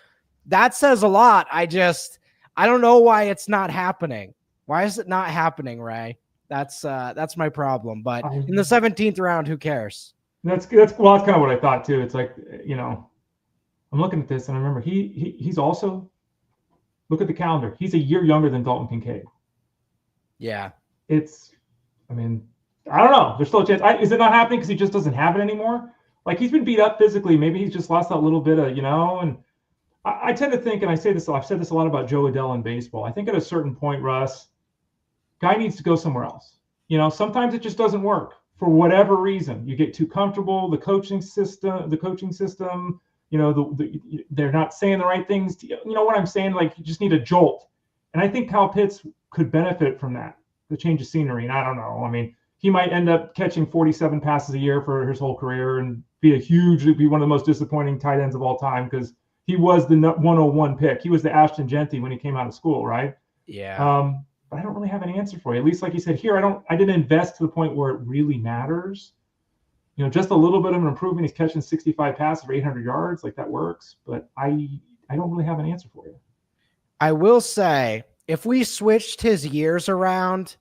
that says a lot. I don't know why it's not happening. Why is it not happening, Ray? That's my problem. But in the 17th round, who cares? That's kind of what I thought too. It's like, I'm looking at this and I remember he's also, look at the calendar. He's a year younger than Dalton Kincaid. Yeah. I don't know. There's still a chance. Is it not happening because he just doesn't have it anymore? Like, he's been beat up physically. Maybe he's just lost that little bit of, and I tend to think, and I've said this a lot about Joe Adele in baseball. I think at a certain point, Russ, guy needs to go somewhere else. Sometimes it just doesn't work for whatever reason. You get too comfortable. The coaching system, they're not saying the right things. You know what I'm saying? Like, you just need a jolt. And I think Kyle Pitts could benefit from that, the change of scenery. And I don't know. He might end up catching 47 passes a year for his whole career and be one of the most disappointing tight ends of all time, because he was the 101 pick. He was the Ashton Genty when he came out of school, right? Yeah. But I don't really have an answer for you. At least, like you said, here I didn't invest to the point where it really matters. Just a little bit of an improvement. He's catching 65 passes for 800 yards. Like, that works. But I don't really have an answer for you. I will say, if we switched his years around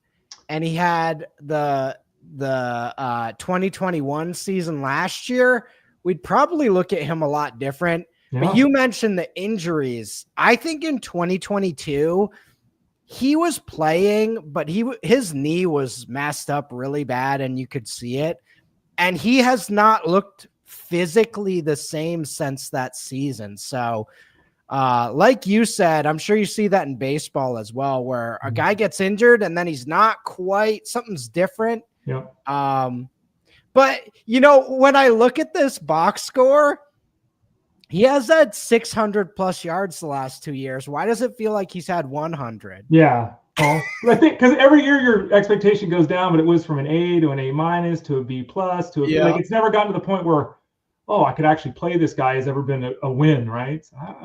and he had the 2021 season last year, we'd probably look at him a lot different. Yeah. But you mentioned the injuries. I think in 2022, he was playing, but his knee was messed up really bad, and you could see it. And he has not looked physically the same since that season. So, like you said, I'm sure you see that in baseball as well, where a guy gets injured and then he's not quite, something's different. Yeah. But when I look at this box score, he has had 600 plus yards the last 2 years. Why does it feel like he's had 100? Yeah. Well, I think because every year your expectation goes down, but it was from an A to an A- to a B+ to a B. Like, it's never gotten to the point where, I could actually play this guy has ever been a win, right? I don't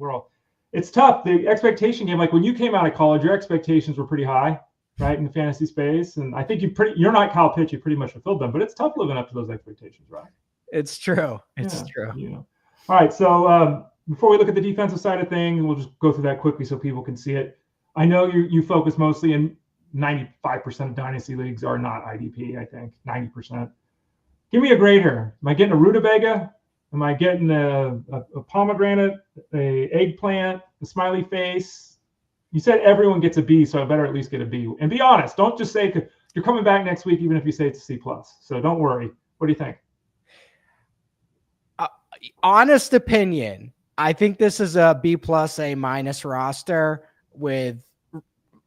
know. It's tough. The expectation game, like when you came out of college, your expectations were pretty high, right, in the fantasy space. And I think you're not Kyle Pitts, you pretty much fulfilled them, but it's tough living up to those expectations, right? It's true. It's true. All right. So before we look at the defensive side of things, we'll just go through that quickly so people can see it. I know you focus mostly in 95% of dynasty leagues are not IDP, I think, 90%. Give me a grade here. Am I getting a rutabaga? Am I getting a pomegranate, a eggplant, a smiley face? You said everyone gets a B, so I better at least get a B. And be honest. Don't just say you're coming back next week, even if you say it's a C+. So don't worry. What do you think? Honest opinion, I think this is a B+, A- roster with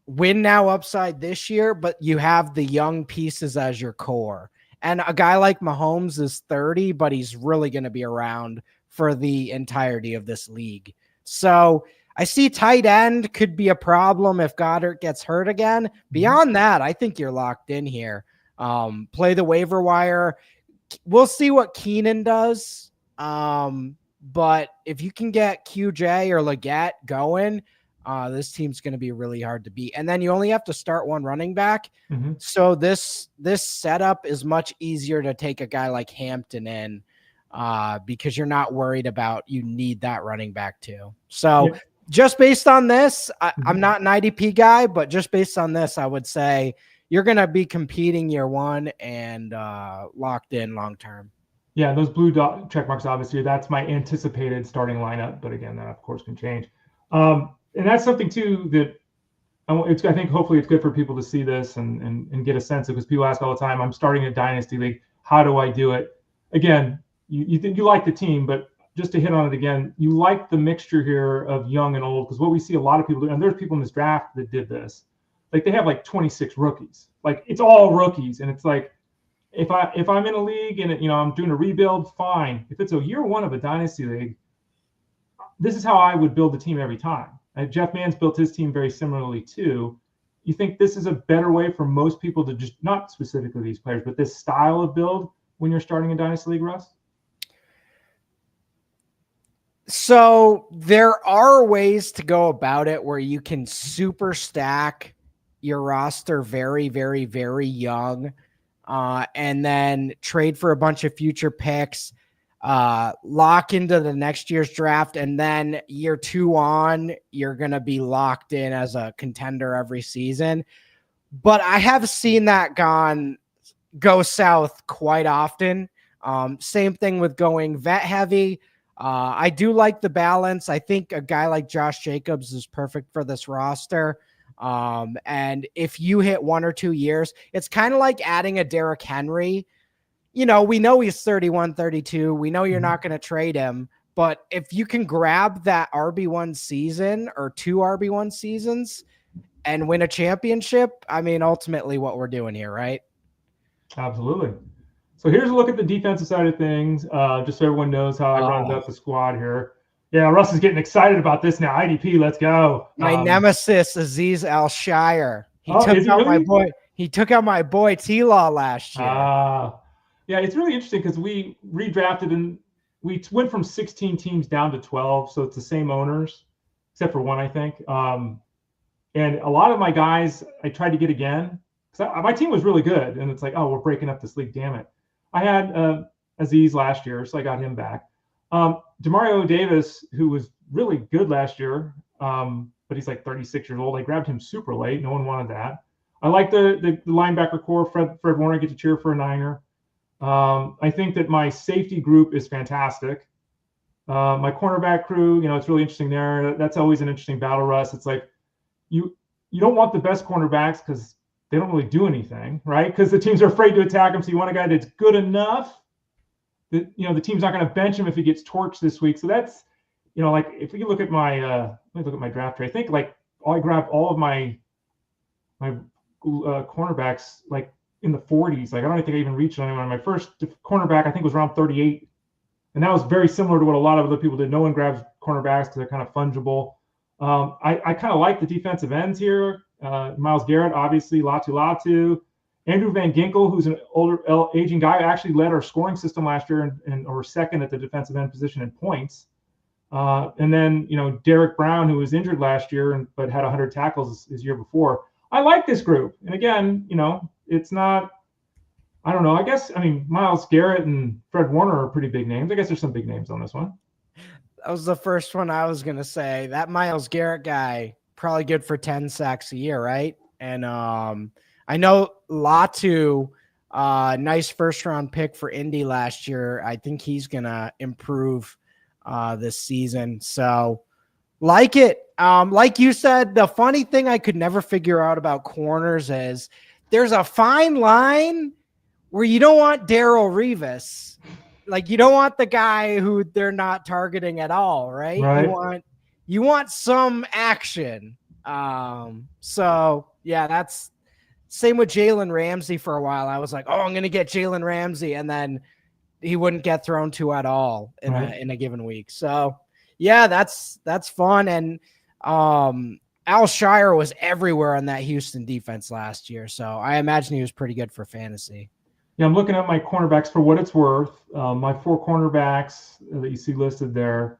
win now upside this year, but you have the young pieces as your core. And a guy like Mahomes is 30, but he's really going to be around for the entirety of this league. So I see tight end could be a problem if Goddard gets hurt again. Beyond that, I think you're locked in here. Play the waiver wire. We'll see what Keenan does. But if you can get QJ or Leggett going, this team's going to be really hard to beat. And then you only have to start one running back. Mm-hmm. So this setup is much easier to take a guy like Hampton in because you're not worried about you need that running back too. So just based on this, I'm not an IDP guy, but just based on this, I would say you're going to be competing year one and locked in long term. Yeah, those blue dot check marks, obviously, that's my anticipated starting lineup. But again, that, of course, can change. And that's something, too, that I think hopefully it's good for people to see this and get a sense of, because people ask all the time, I'm starting a dynasty league. How do I do it? Again, you think you like the team, but just to hit on it again, you like the mixture here of young and old, because what we see a lot of people do, and there's people in this draft that did this, like they have like 26 rookies. Like it's all rookies. And it's like, if I'm in a league and I'm doing a rebuild, fine. If it's a year one of a dynasty league, this is how I would build the team every time. And Jeff Mann's built his team very similarly too. You think this is a better way for most people to just, not specifically these players, but this style of build when you're starting a dynasty league, Russ? So there are ways to go about it where you can super stack your roster very, very, very young. And then trade for a bunch of future picks, lock into the next year's draft, and then year two on, you're going to be locked in as a contender every season. But I have seen that go south quite often. Same thing with going vet heavy. I do like the balance. I think a guy like Josh Jacobs is perfect for this roster. And if you hit 1 or 2 years, it's kind of like adding a Derrick Henry. We know he's 31, 32. We know you're not going to trade him, but if you can grab that RB1 season or 2 RB1 seasons and win a championship, I mean, ultimately what we're doing here, right? Absolutely. So here's a look at the defensive side of things, just so everyone knows how I rounded up the squad here. Yeah, Russ is getting excited about this now. IDP, let's go. My nemesis, Aziz Al-Shire. He took out my boy T-Law last year. Yeah, it's really interesting because we redrafted and we went from 16 teams down to 12, so it's the same owners, except for one, I think. And a lot of my guys, I tried to get again because my team was really good, and it's like, oh, we're breaking up this league, damn it. I had Aziz last year, so I got him back. Demario Davis, who was really good last year, but he's like 36 years old. I grabbed him super late. No one wanted that. I like the linebacker core. Fred Warner, get to cheer for a Niner. I think that my safety group is fantastic. My cornerback crew, it's really interesting there. That's always an interesting battle, Russ. It's like you don't want the best cornerbacks because they don't really do anything, right? Because the teams are afraid to attack them. So you want a guy that's good enough that, the team's not going to bench him if he gets torched this week. So that's, like if you look at my, let me look at my draft tree. I think like I grabbed all of my cornerbacks like in the 40s. Like I don't think I even reached on anyone. My first cornerback I think was around 38, and that was very similar to what a lot of other people did. No one grabs cornerbacks because they're kind of fungible. I kind of like the defensive ends here. Myles Garrett, obviously, Latu. Andrew Van Ginkel, who's an older, aging guy, actually led our scoring system last year and or second at the defensive end position in points. And then, Derek Brown, who was injured last year but had 100 tackles his year before. I like this group. And again, it's not, I don't know. Myles Garrett and Fred Warner are pretty big names. I guess there's some big names on this one. was the first one I was gonna say. That Myles Garrett guy probably good for 10 sacks a year, right? And I know Latu, nice first round pick for Indy last year. I think he's gonna improve this season. So like it. Like you said, the funny thing I could never figure out about corners is there's a fine line where you don't want Darrelle Revis. Like you don't want the guy who they're not targeting at all, right? You want some action. So yeah, that's same with Jalen Ramsey for a while. I was like, oh, I'm gonna get Jalen Ramsey, and then he wouldn't get thrown to at all in a given week. So yeah, that's fun. And Al Shire was everywhere on that Houston defense last year. So I imagine he was pretty good for fantasy. Yeah, I'm looking at my cornerbacks for what it's worth. My 4 cornerbacks that you see listed there,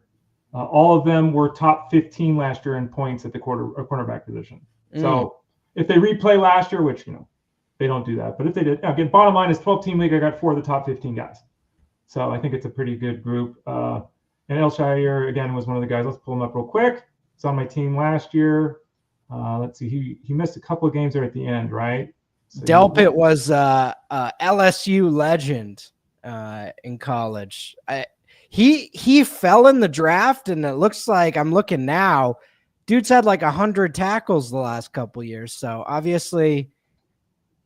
all of them were top 15 last year in points at the cornerback position. So if they replay last year, which, they don't do that. But if they did, again, bottom line is 12-team league, I got 4 of the top 15 guys. So I think it's a pretty good group. And El Shire, again, was one of the guys. Let's pull him up real quick. He's on my team last year. Let's see. He missed a couple of games there at the end, right? So Delpit was LSU legend in college. He fell in the draft, and it looks like, I'm looking now, dude's had like 100 tackles the last couple years. So obviously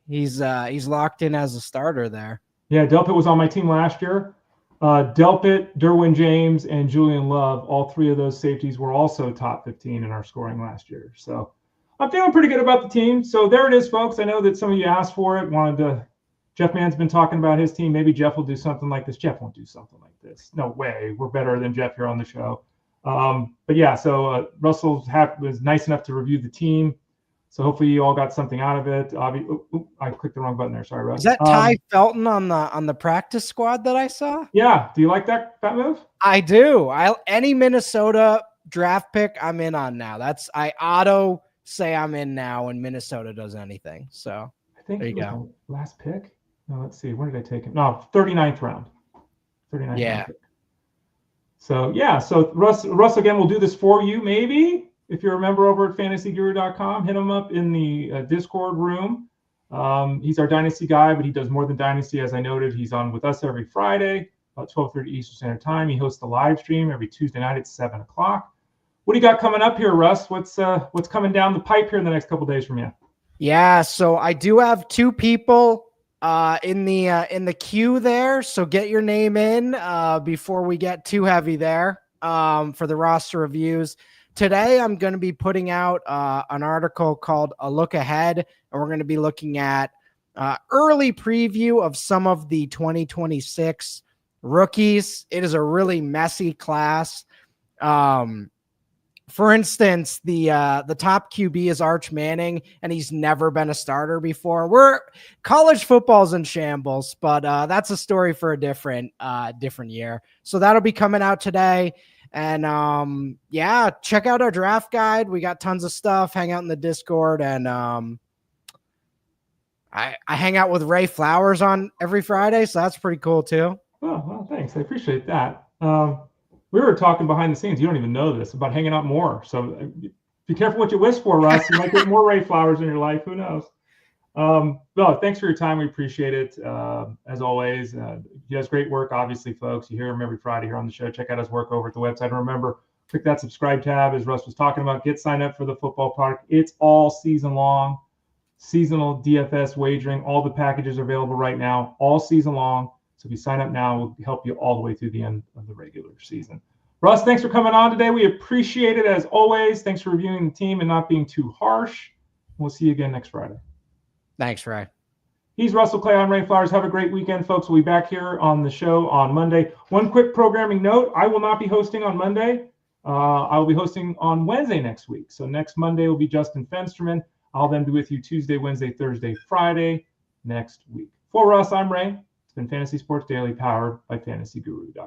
he's locked in as a starter there. Yeah, Delpit was on my team last year. Delpit, Derwin James, and Julian Love, all 3 of those safeties were also top 15 in our scoring last year. So I'm feeling pretty good about the team. So there it is, folks. I know that some of you asked for it. Jeff Mann's been talking about his team. Maybe Jeff will do something like this. Jeff won't do something like this. No way. We're better than Jeff here on the show. But yeah, so Russell was nice enough to review the team. So hopefully you all got something out of it. I clicked the wrong button there. Sorry, Russ. Is that Ty Felton on the practice squad that I saw? Yeah. Do you like that move? I do. Any Minnesota draft pick I'm in on now. I auto say I'm in now when Minnesota does anything. So I think there you go. Last pick. No, let's see. Where did I take him? No, 39th round. 39th round pick. So yeah. So Russ again will do this for you. Maybe if you're a member over at fantasyguru.com, hit him up in the Discord room. He's our Dynasty guy, but he does more than Dynasty. As I noted, he's on with us every Friday about 12:30 Eastern Standard Time. He hosts a live stream every Tuesday night at 7 o'clock. What do you got coming up here, Russ? What's coming down the pipe here in the next couple of days from you? Yeah, so I do have 2 people in the queue there. So get your name in before we get too heavy there for the roster reviews. Today, I'm going to be putting out an article called A Look Ahead, and we're going to be looking at early preview of some of the 2026 rookies. It is a really messy class. For instance, the top QB is Arch Manning, and he's never been a starter before. College football's in shambles, but that's a story for a different year. So that'll be coming out today. And yeah, check out our draft guide. We got tons of stuff. Hang out in the Discord, and I hang out with Ray Flowers on every Friday, so that's pretty cool too. Oh, well, thanks. I appreciate that. We were talking behind the scenes. You don't even know this about hanging out more. So be careful what you wish for, Russ. You might get more Ray Flowers in your life. Who knows? No, thanks for your time. We appreciate it. As always, he does great work. Obviously, folks, you hear him every Friday here on the show. Check out his work over at the website. And remember, click that subscribe tab, as Russ was talking about. Get signed up for the football product. It's all season long. Seasonal DFS wagering. All the packages are available right now, all season long. So if you sign up now, we'll help you all the way through the end of the regular season. Russ, thanks for coming on today. We appreciate it as always. Thanks for reviewing the team and not being too harsh. We'll see you again next Friday. Thanks, Ray. He's Russell Clay. I'm Ray Flowers. Have a great weekend, folks. We'll be back here on the show on Monday. One quick programming note. I will not be hosting on Monday. I will be hosting on Wednesday next week. So next Monday will be Justin Fensterman. I'll then be with you Tuesday, Wednesday, Thursday, Friday next week. For Russ, I'm Ray. It's been Fantasy Sports Daily, powered by fantasyguru.com.